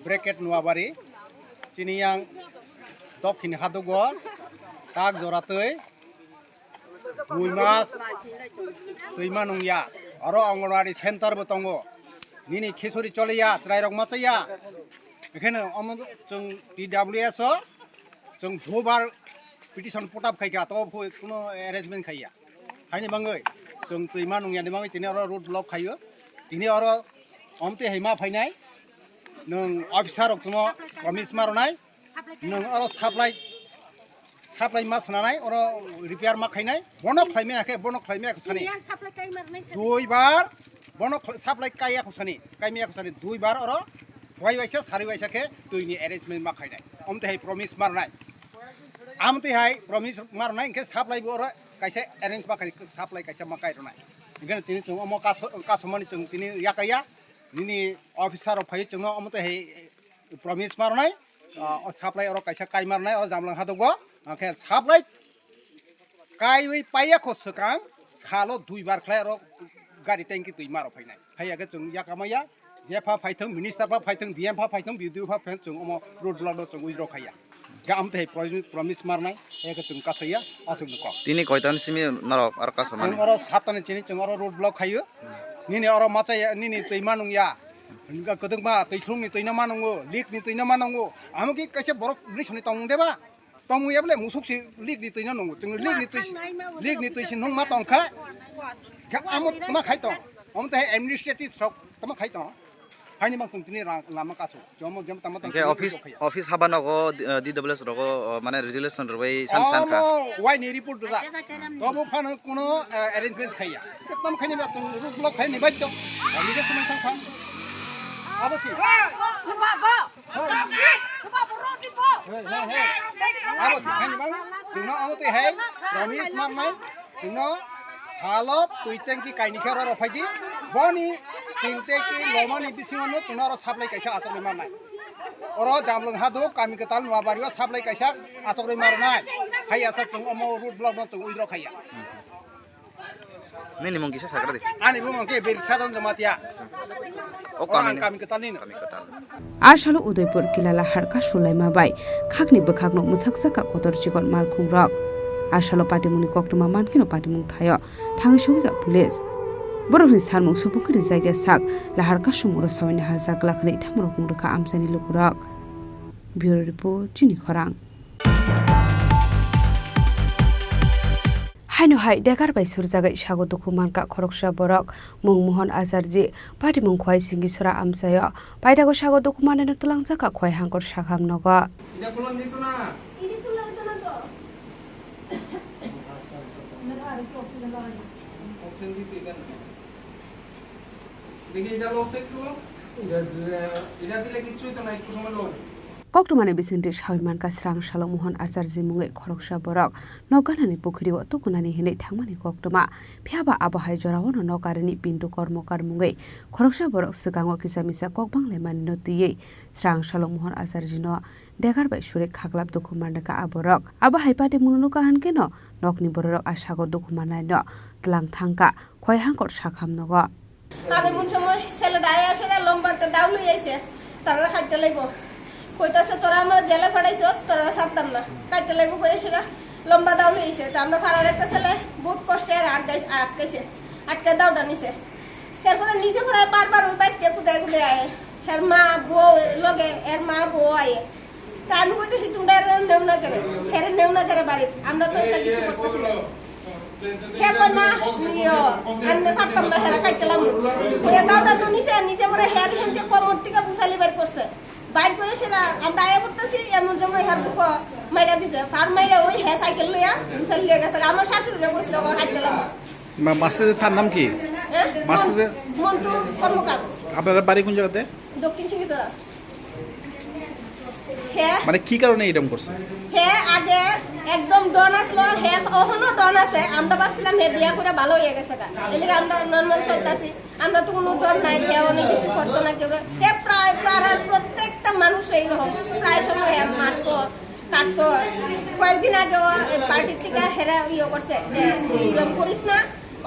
ब्रेकेट नवाबारी चिनि yang दक्षिण हादुगो ताक जरातै 2 मास दैमा नंगिया अरो अंगनवाड़ी सेंटर बो दंगो निनि खिसुरि चलिया त्रायरक मासैया बेखायनो जों DWS जों भुबार पिटिशन पटाब खायगा तो कोनो अरेंजमेंट खाया हायनि बांगै जों दैमा नंगियानि बांगै दिनै अरो रोड ब्लक खायो दिनै अरो अमते हैमा फायनाय नों अफिसार जों प्रमिस मारनाय नों अरो साप्लाय मा सनानाय अरो रिपेयार मा खायनाय बनक खायमायाखै बनक खायमायाखै सानि दुइ बार बनक साप्लाय कायाखौ सानि कायमायाखौ सानि दुइ बार अरो वाइ वाइसा सारि वाइसाखे दैनि अरेंजमेंट मा खायनाय अमते है प्रमिस मारनाय आमते हाय प्रमिस मारनाय इनके साप्लाय बो अरो कायसे अरेंज मा खाय साप्लाय कायसे मा कायरनाय इनके तिनि जों अम कासमानि जों तिनि याकाया निनि अफिसार फाय जों अमते है प्रमिस मारनाय साप्लाय अरो कायसे काय मारनाय अरो जामलां हादगो आखे साप्लाय कायवै पायाखौ सकां सालो दुइ बार खलाय अरो गारि टैंकी दुइ मारो फायनाय फायागे जों याकामाया जेफा फायथों मिनिस्टार फा फायथों DM फा फायथों BDO फा फायथों जों अम रोड ब्लक जों उइद्र खाया गामते प्रमिस मारनाय एके जों कासैया आसुं को तिनि कयतान सिमि नरक आरो कासमानि जों अरो सातने चिनि जों अरो रोड ब्लक खायो निनि अरो माचाय निनि दैमा नंगिया गदोंबा दैस्रुमनि दैना मा नंगो लिकनि दैना मा नंगो आमकि कैसे बरफ लिसनि तंग देबा तंगुयाबले मुसुकसि लिकनि दैना नंगो जों लिकनि दैसि नंग मा तंखा आमो मा खायतं अमते एडमिनिस्ट्रेटिभ स्ट्रक तमा खायतं हायनि मासुं तिनि लामा कासो जम तमा इनके ऑफिस हाबानगो DWS रगो माने रेजुलेशन रबै सान का वाइ नि रिपोर्ट दजा तबो फानो कोनो अरेंजमेंट खाया तम खायनि बा जों रुट ब्लक खायनि बायद निजे समय थां आबसि आबसि खायनि बा जोंना आमते है प्रमिस मारनाय जोंना हालत तुइटेंकी कायनिखे रो फायदि बनि तिंटेकी लमानि बिसिङावनो जोंना रो साप्लाय कायसा आचरै मारनाय अरो जामलुं हादो कामि कताल नवाबारियाव साप्लाय कायसा आचरै मारनाय हायासा जों अमो रुट ब्लक जों उइद्र खाया नैनि मंगिसा साग्रा दे आनि बुमंके बेरसादन जमातिया ओ कामि कतालनि आशालो उदयपुर किलाला हारका सुलाइमा बाय खाकनि बखागनो मुथाकसाका कोतर जिगन मालखुंरक आशालो पाटिमुनि कक्टमा मानकिनो पाटिमुं थायो थाङै सौगा पुलिस बरखनि सारमुं सुबुंखरि जायगा साक लाहारका सुमुरो सावनि हारजाक लाखनै थामरो कुंरखा आमसानि लुकुरक ब्युरो रिपोर्ट चिनि खरां हायनो देगार बाय सुरजागै सागो दुखुमानका खरकसा बरक मुंमोहन आजारजी पार्टी मुं खय सिंगिसरा आमसायो पाइदागो सागो दुखुमाननो तुलांजाका खय हांकर साखाम नग कक्टमानि बिसेन्टे साविमानका स्रां सालो मोहन आचार्य मुङै खरकसा बरक नगानानि पुखुरियाव तुकुनानि हिनै थांमानि कक्टमा फियाबा आबहाय जरावनो नगारिनि बिन्दु कर्मकार मुङै खरकसा बरक सिगाङाव किसामिसा ककबांलायमानि नतियै स्रां सालो मोहन आचार्य न देगारबाय सुरे खाग्लाब दुखुमानका आबरक आबहाय पाटे मुनुनुका हानकेनो नकनि बरक आशागो दुखुमानाय न तलां थांका खयहांकर साखाम नग आगे मुन समय सेले डाय आसे ना लम्बा त दाउलु आइसे तारा खाइते लाइबो কইতাছে তোরা আমরা জেলে পাঠাইছস তোরা সাবতাম না কাটতে লাগবো করেছ না লম্বা দাউলি হয়েছে তা আমরা পাড়ার একটা ছেলে বহুত কষ্টে আটকেছে আটকে দাউটা নিছে এরপরে নিচে পড়ে বারবার ওই বাইতে কুদায় কুদায় আয়ে এর মা বউ লগে এর মা বউ আয়ে তা আমি কইতেছি তোমরা নেও না করে হেরে নেও না করে বাড়ি আমরা তো এটা কিছু করতেছি না হে না এমনি সাতটাম না হেরা কাটলাম ওই দাউটা তো নিচে পরে হের হেনতে কোমর থেকে বুঝালি বাইর করছে বাইর করে সেটা আমরা আয়া করতেছি এমন সময় হের বুক মাইরা দিছে ফার মাইরা ওই হে সাইকেল লইয়া বুঝালি লিয়ে গেছে আমার শাশুড়িরে কইছিল কাটলাম মাসিদের তার নাম কি? মাসিদের মন্টু কর্মকার। আপনার বাড়ি কোন জায়গাতে? দক্ষিণ সিংহীচড়া। মানে কি কারণে এরকম করছে? হ্যাঁ আগে একদম ডন আসলো হ্যাঁ ওখানেও ডন আছে আমরা ভাবছিলাম হে বিয়া করে ভালো হয়ে গেছে এদিকে আমরা নর্মাল চলতেছি আমরা তো কোনো ডন নাই হ্যাঁ অনেক কিছু করতো না কেউ হ্যাঁ প্রায় প্রত্যেকটা মানুষ এইরকম প্রায় সময় হ্যাঁ মারতো কাটতো কয়েকদিন আগেও পার্টির থেকে হেরা ইয়ে করছে যে এরকম করিস না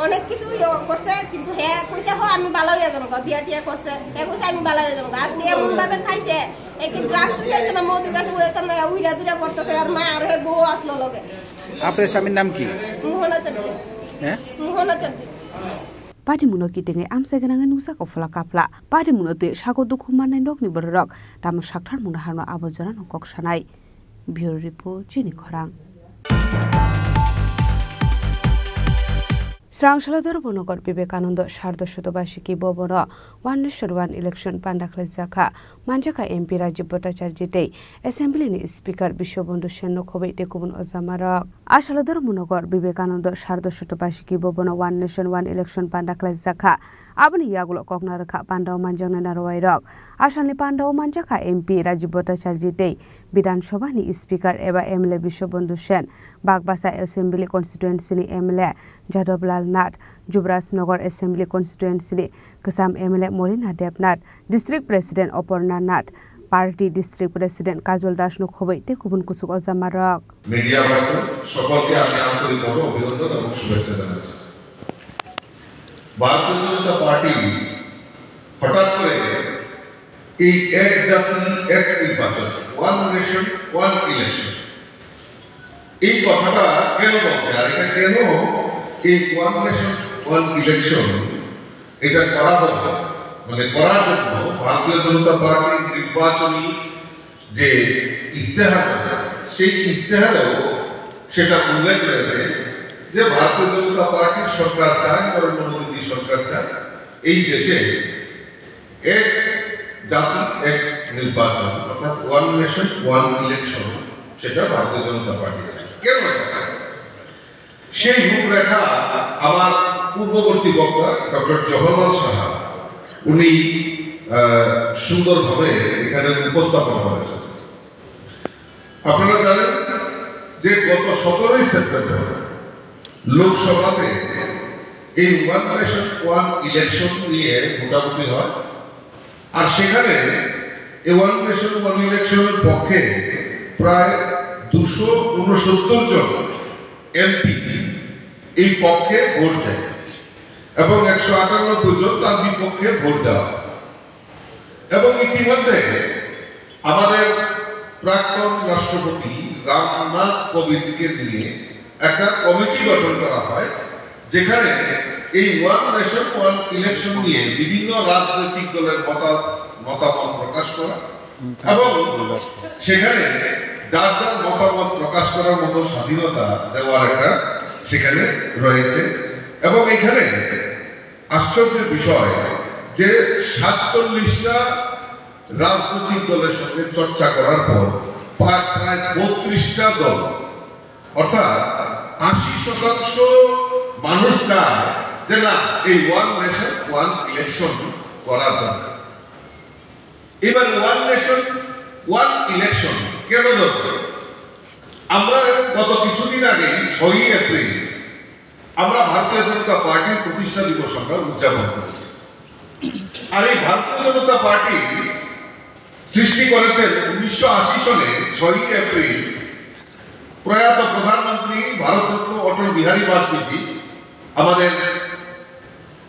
অনেক কিছু করছে কিন্তু হ্যাঁ কইছে হো আমি ভালো হয়ে যাবো বিয়া টিয়া করছে হ্যাঁ কইছে আমি ভালো হয়ে যাবো আজকে এমন ভাবে খাইছে একটু ড্রাগস খাইছে না মধু গাছ উড়াতাম না উইরা দুইরা করতেছে আর মা আর বউ আসলো লগে। আপনার স্বামীর নাম কি? মোহনা চাট্টি। হ্যাঁ মোহনা চাট্টি। Padimuno kitinge amsegananga nusa kofla kapla padimuno te sago dukhu manai nok ni borok tamo sakthar muna harno abojana no kok sanai Bureau Report Chini Khorang শ্রাংশালাদর বনগর Vivekananda Sardhashatabarshiki Bhavan one nation one election পান্ডাখলে জাখা মানজাখা এমপি রাজীব ভট্টাচার্যতেই অ্যাসেম্বলিনি speaker Biswabandhu Sen খবৈ টেকুবন অজামারক আশালাদর বনগর Vivekananda Sardhashatabarshiki Bhavan one nation one election পান্ডাখলে জাখা আবনি ইয়াগুলো ককনারখা পান্ডাও মানজাংনা নারওয়াইরক আসামনি পান্ডাও মানজাখা এমপি রাজীব ভট্টাচার্যতেই বিধানসভানি স্পিকার এবা এমএলএ বিশ্ববন্ধু সেন বাগবাসা অ্যাসেম্বলি কনস্টিটুয়েন্সিনি এমএলএ যাদবলাল নাথ যুবরাজনগর অ্যাসেম্বলি কনস্টিটুয়েন্সিনি কাসাম MLA Morina Debnath district president Aparna Nath party district president কাজল দাস নখবৈ তেকুবন কুসুক অজামারক মিডিয়া পার্সন সকলকে আমি আন্তরিকভাবে অভিনন্দন এবং শুভেচ্ছা জানাচ্ছি। ভারতীয় জনতা পার্টি হঠাৎ করে এই এক জাতি এক নির্বাচন ওয়ান নেশন ওয়ান ইলেকশন এই কথাটা কেন বলছে আর এটা কেন এই ওয়ান নেশন ওয়ান ইলেকশন এটা করা হতো মানে করার জন্য ভারতীয় জনতা পার্টির নির্বাচনী যে ইস্তেহার সেই ইস্তেহারেও সেটা উল্লেখ রয়েছে যে ভারতীয় জনতা পার্টির সরকার চায় নরেন্দ্র মোদী সরকার চায় এই দেশে এক জাতি এক নির্বাচন অর্থাৎ ওয়ান নেশন ওয়ান ইলেকশন সেটা ভারতীয় জনতা পার্টি চায়। কেন চায় সেই রূপরেখা আমার পূর্ববর্তী বক্তা ডক্টর জওহরলাল সাহা উনি সুন্দরভাবে এখানে উপস্থাপন করেছেন। আপনারা জানেন যে গত 17ই সেপ্টেম্বর লোকসভাতে এই ওয়ান নেশন ওয়ান ইলেকশন নিয়ে ভোটাভুটি হয় আর সেখানে এই ওয়ান নেশন ওয়ান ইলেকশনের পক্ষে প্রায় 269 জন এমপি এই পক্ষে ভোট দেয় এবং 198 জন তার বিপক্ষে ভোট দেওয়া এবং ইতিমধ্যে আমাদের প্রাক্তন রাষ্ট্রপতি রামনাথ কোবিন্দকে নিয়ে একটা কমিটি গঠন করা হয় যেখানে এই ওয়ান নেশন ওয়ান ইলেকশন নিয়ে বিভিন্ন রাজনৈতিক দলের মতামত প্রকাশ করা এবং সেখানে যার যার মতামত প্রকাশ করার মতো স্বাধীনতা দেওয়ার একটা সেখানে রয়েছে এবং এখানে আশ্চর্যের বিষয় যে 47টা রাজনৈতিক দলের সঙ্গে চর্চা করার পর প্রায় 32টা দল অর্থাৎ 80% মানুষ চায় যে না এই ওয়ান নেশন ওয়ান ইলেকশন করা দরকার। এবার ওয়ান নেশন ওয়ান ইলেকশন কেন দরকার? আমরা গত কিছুদিন আগে 6ই এপ্রিল আমরা ভারতীয় জনতা পার্টির প্রতিষ্ঠা দিবস আমরা উদযাপন করেছি আর এই ভারতীয় জনতা পার্টি সৃষ্টি করেছেন 1980 সনে 6ই এপ্রিল প্রয়াত প্রধানমন্ত্রী ভারতরত্ন অটল বিহারী বাজপেয়ী আমাদের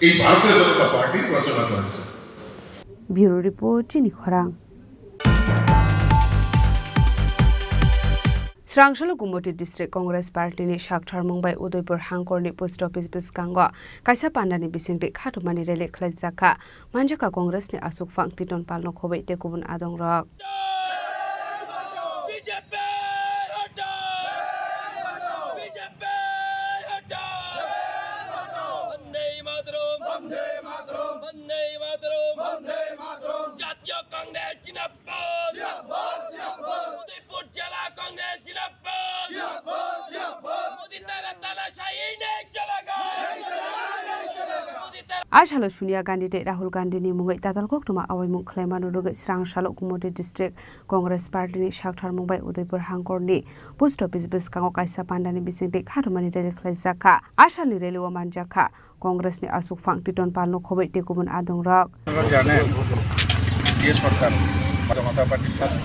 এই ভারতীয় জনতা পার্টির রচনা করেছেন। ব্যুরো রিপোর্ট চিনি খরাং Srangshala Gumoti District Congress Party ni Shakthar Mumbai Udaipur Hangkorni Post Office Biskango Kaisa Pandani Bisingde Khatumani Rele Khlajaka Manjaka Congress ni Asuk Phang Titon Palno Khobai Tekubun Adong Rok Ashalo Sonia Gandhi de Rahul Gandhi ni Mungai Tatal Koktuma Awai Mung Khlaimanu Rugai Srangshala Gumoti District Congress Party ni Shakthar Mumbai Udaipur Hangkorni Post Office Biskango Kaisa Pandani Bisingde Khatumani Rele Khlajaka Ashali Rele Manjaka Congress ni Asuk Phang Titon Palno Khobai Tekubun Adong Rok জানেন এই সরকার জনতা পার্টির সাথে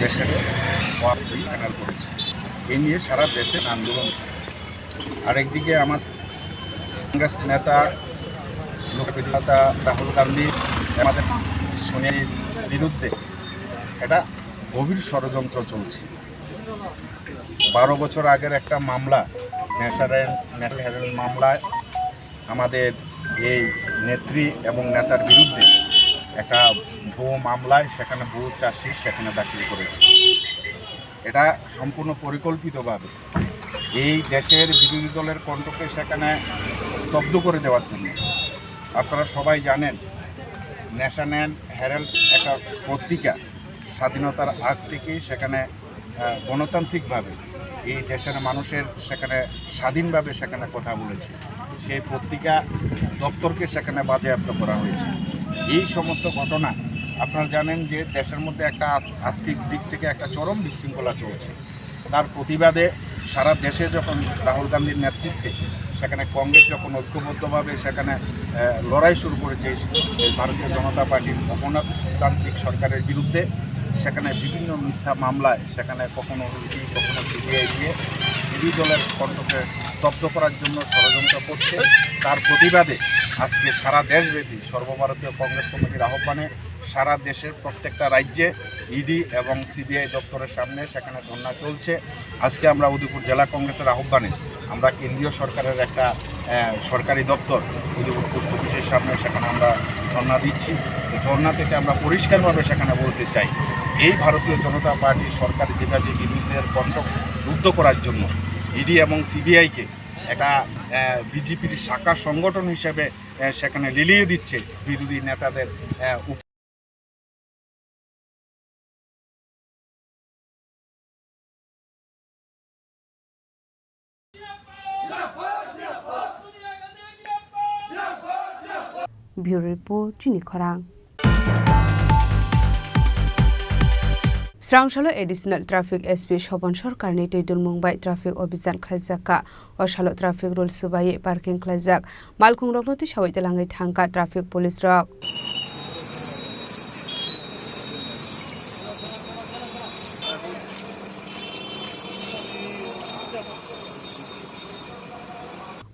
দেশের panel করেছে এই নিয়ে সারা দেশে আন্দোলন আরেকদিকে আমার কংগ্রেস নেতা লোকপ্রিয় নেতা রাহুল গান্ধী আমাদের সোনিয়ার বিরুদ্ধে এটা গভীর ষড়যন্ত্র চলছে 12 বছর আগের একটা মামলা ন্যাশনাল হেরাল্ড মামলায় আমাদের এই নেত্রী এবং নেতার বিরুদ্ধে একটা ভুয়ো মামলায় সেখানে ভুয়ো চাষি সেখানে দাখিল করেছে এটা সম্পূর্ণ পরিকল্পিতভাবে এই দেশের বিরোধী দলের কণ্ঠকে সেখানে স্তব্ধ করে দেওয়ার জন্য আপনারা সবাই জানেন ন্যাশনাল হেরাল্ড একটা পত্রিকা স্বাধীনতার আগ থেকেই সেখানে গণতান্ত্রিকভাবে এই দেশের মানুষের সেখানে স্বাধীনভাবে সেখানে কথা বলেছে সেই পত্রিকা দপ্তরকে সেখানে বাজেয়াপ্ত করা হয়েছে এই সমস্ত ঘটনা আপনারা জানেন যে দেশের মধ্যে একটা আর্থিক দিক থেকে একটা চরম বিশৃঙ্খলা চলছে তার প্রতিবাদে সারা দেশে যখন রাহুল গান্ধীর নেতৃত্বে সেখানে কংগ্রেস যখন ঐক্যবদ্ধভাবে সেখানে লড়াই শুরু করেছে ভারতীয় জনতা পার্টির অগণতান্ত্রিক সরকারের বিরুদ্ধে সেখানে বিভিন্ন মিথ্যা মামলায় সেখানে কখনো ইডি কখনো সিবিআই দিয়ে বিরোধী দলের কণ্ঠকে স্তব্ধ করার জন্য ষড়যন্ত্র করছে তার প্রতিবাদে আজকে সারা দেশব্যাপী সর্বভারতীয় কংগ্রেস কমিটির আহ্বানে সারা দেশের প্রত্যেকটা রাজ্যে ইডি এবং সিবিআই দপ্তরের সামনে সেখানে ধর্ণা চলছে আজকে আমরা উদয়পুর জেলা কংগ্রেসের আহ্বানে আমরা কেন্দ্রীয় সরকারের একটা সরকারি দপ্তর উদয়পুর পোস্ট অফিসের সামনে সেখানে আমরা ধর্ণা দিচ্ছি ধর্ণা থেকে আমরা পরিষ্কারভাবে সেখানে বলতে চাই এই ভারতীয় জনতা পার্টি সরকারি যেভাবে বিরোধীদের কণ্ঠ রুদ্ধ করার জন্য ইডি এবং সিবিআইকে একটা বিজেপির শাখা সংগঠন হিসেবে সেখানে লিলিয়ে দিচ্ছে বিরোধী নেতাদের Bureau Report Chini Khorang Srangshala Additional Traffic SP Shobon Sarkar ni Teidul Mumbai Traffic Obhijan Khlaijaka Oshalo Traffic Rules Subai Parking Khlaijak Malkhung Rokloti Sawai Telangai Thangka Traffic Police Rok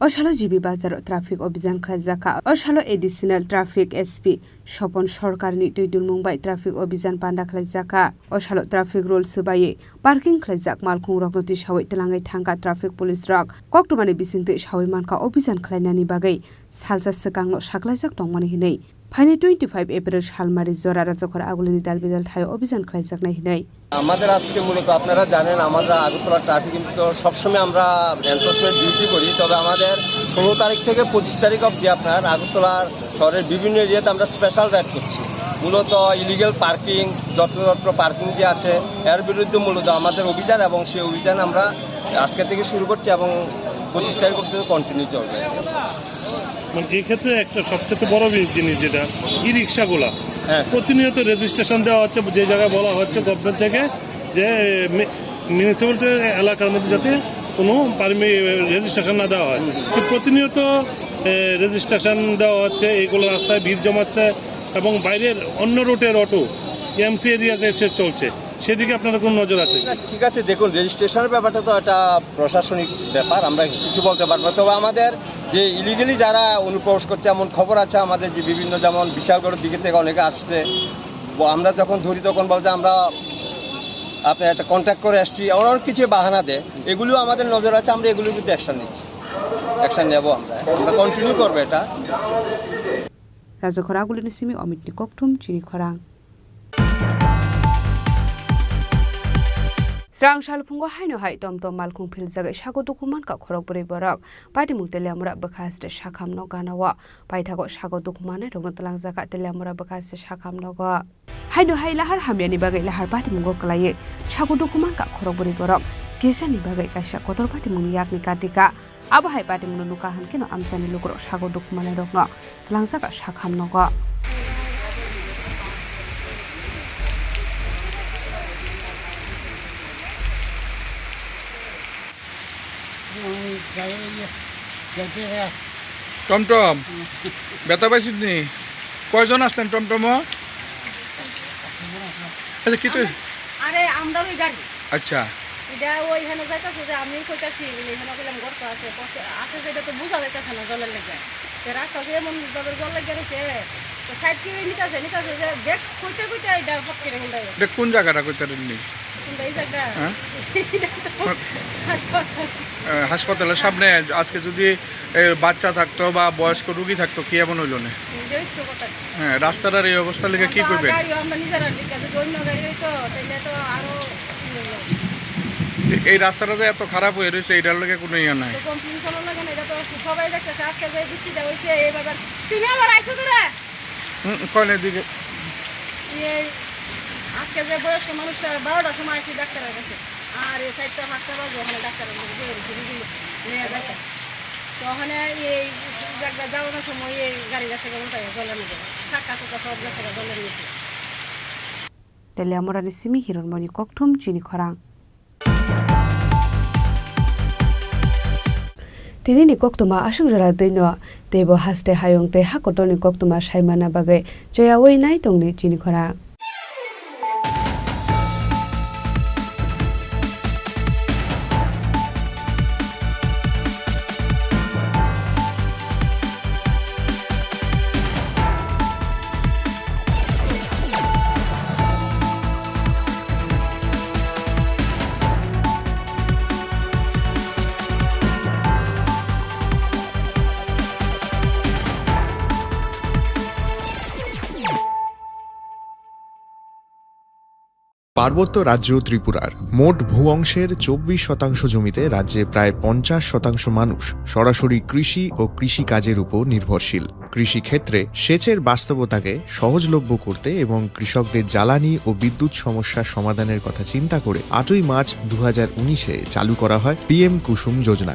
Oshalo GB Bazar Traffic Obhijan Khlaijaka Oshalo Additional Traffic SP Shobon Sarkar ni Teidul Mumbai Traffic Obhijan Panda Khlaijaka Oshalo Traffic Rules Subai Parking Khlaijak Malkhung Rokloti Sawai Telangai Thangka Traffic Police Rok Koktumani Bisingte Sawai Manka Obhijan Khlainani Bagai Salsa Sekanglo Saklaijak Tongmani Hinai Faini 25 April Shalmari Zora Rajokor Agulini Dalbidal Thayo Obhijan Khlaijak Nai Hinai আমাদের আজকে মূলত আপনারা জানেন আমরা Agartala traffic কিন্তু সবসময় আমরা enforcement duty করি তবে আমাদের 16 তারিখ থেকে 25 তারিখ অবধি আপনার আগরতলার শহরের বিভিন্ন এরিয়াতে আমরা স্পেশাল রাইড করছি মূলত ইলিগাল পার্কিং যত্রতত্র পার্কিং যে আছে এর বিরুদ্ধে মূলত আমাদের অভিযান এবং সেই অভিযান আমরা আজকে থেকে শুরু করছি এবং 25 তারিখ পর্যন্ত কন্টিনিউ চলবে মানে এই ক্ষেত্রে একটা সবচেয়ে বড় জিনিস যেটা ই রিক্সাগুলা প্রতিনিয়ত রেজিস্ট্রেশন দেওয়া হচ্ছে যে জায়গায় বলা হচ্ছে গভর্নমেন্ট থেকে যে মিউনিসিপ্যালিটি এলাকার মধ্যে যাতে কোনো রেজিস্ট্রেশন না দেওয়া হয় তো প্রতিনিয়ত রেজিস্ট্রেশন দেওয়া হচ্ছে এইগুলো রাস্তায় ভিড় জমাচ্ছে এবং বাইরের অন্য রুটের অটো এমসি এরিয়াতে এসে চলছে সেদিকে আপনারা কোন নজর আছে ঠিক আছে দেখুন রেজিস্ট্রেশনের ব্যাপারটা তো একটা প্রশাসনিক ব্যাপার আমরা কিছু বলতে পারবো তবে আমাদের যে ইলিগালি যারা অনুপ্রবেশ করছে এমন খবর আছে আমাদের যে বিভিন্ন যেমন বিশালগড়ের দিকে থেকে অনেকে আসছে আমরা যখন ধরি তখন বলছে আমরা আপনার একটা কন্ট্যাক্ট করে আসছি, অনেক কিছু বাহানা দেয়, এগুলো আমাদের নজর আছে, আমরা এগুলো কিন্তু অ্যাকশন নিচ্ছি, অ্যাকশন নেব, আমরা কন্টিনিউ করবো এটা। রাজখরা গুলিনি সিমি অমিতনি ককথুম চিনি খরা স্রাং সালফুঙ্গ হাইনো হাই টমটম মালখুং ফিল জাগাय সাগো দুকুমান का खरक बरै बरक पार्टी मुं तेलियामुरा बखास्ते साखामनो गानावा पाइथागो सागो दुकुमाने रंग तलां जागा तेलियामुरा बखास्ते साखामनो ग हाइनो हाइ लाहार हामियानि बागै लाहार पार्टी मुंगो कलायै सागो दुकुमान का खरक बरै बरक केसानि बागै काइसा कतर पार्टी मुंनि याकनि काटिका आबो हाइ पार्टी मुंनो नुका हानकेनो आमसानि लुगरो सागो दुकुमाने रंग तलां जागा साखामनो ग টমটম ব্যথা পাইছিস নি? কয়জন আসলেন টমটম? আচ্ছা কি তুই? আরে আমরা ওই গাড়ি। আচ্ছা এটা ওইখানে যাইতাছে যে আমি কইতাছি এখানে কইলাম গর্ত আছে আছে সেটা তো বুঝা যাইতাছে না জলের লেগে। তো রাস্তা দিয়ে এমন ভাবে জল লেগে গেছে তো সাইড করে নিতাছে যে দেখ কইতে এটা ফট করে হুন্ডাই গেছে। দেখ কোন জায়গাটা কইতে নি? এই জায়গা হাসপাতালের সামনে আজকে যদি বাচ্চা থাকতো বা বয়স্ক রোগী থাকতো কি এমন হইল না? হ্যাঁ, রাস্তাটার এই অবস্থা লেগে কি করবেন? এই রাস্তাটা যে এত খারাপ হয়ে রয়েছে এটার লেগে কোনো ইয়ে নাই। কয়নের দিকে আজকে যে বয়স্ক মানুষটা 12টার সময় আসি ডাক্তারের কাছে, আর এই সাইডটা 5টা বাজে ওখানে ডাক্তারের নিয়ে যাইতে, তো ওখানে এই জায়গা যাওয়ানোর সময় এই গাড়ি গাছে উল্টাই জলের নিয়ে চাকা চাকা সব গাছে জলের নিয়েছে। তেলিয়ামরানি সিমি হিরণমণি ককথুম চিনি খরাং তিনি ni koktuma asung jara deino tebo haste hayong te hakotoni koktuma saimana bagai joyawoi nai tongni chini khora পার্বত্য রাজ্য ত্রিপুরার মোট ভূ অংশের 24% জমিতে রাজ্যে প্রায় 50% মানুষ সরাসরি কৃষি ও কৃষিকাজের উপর নির্ভরশীল। কৃষিক্ষেত্রে সেচের বাস্তবতাকে সহজলভ্য করতে এবং কৃষকদের জ্বালানি ও বিদ্যুৎ সমস্যার সমাধানের কথা চিন্তা করে 8ই মার্চ 2019-এ চালু করা হয় PM কুসুম যোজনা,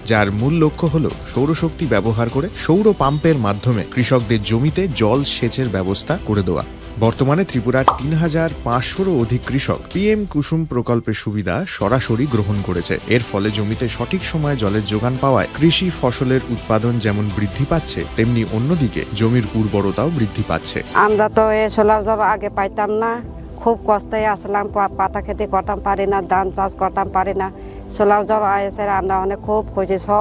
যার মূল লক্ষ্য হল সৌরশক্তি ব্যবহার করে সৌর পাম্পের মাধ্যমে কৃষকদের জমিতে জল সেচের ব্যবস্থা করে দেওয়া। বর্তমানে ত্রিপুরার 3500-রও অধিক কৃষক PM কুসুম প্রকল্পের সুবিধা সরাসরি গ্রহণ করেছে। এর ফলে জমিতে সঠিক সময়ে জলের যোগান পাওয়ায় কৃষি ফসলের উৎপাদন যেমন বৃদ্ধি পাচ্ছে, তেমনি অন্যদিকে জমির উর্বরতাও বৃদ্ধি পাচ্ছে। আমরা তো এই সোলার জল আগে পাইতাম না, খুব কষ্টে আসলাম, পাতা খেতে করতাম পারি না, ধান চাষ করতাম পারি না। সোলার জল এসে আমরা অনেক খুব খুঁজি।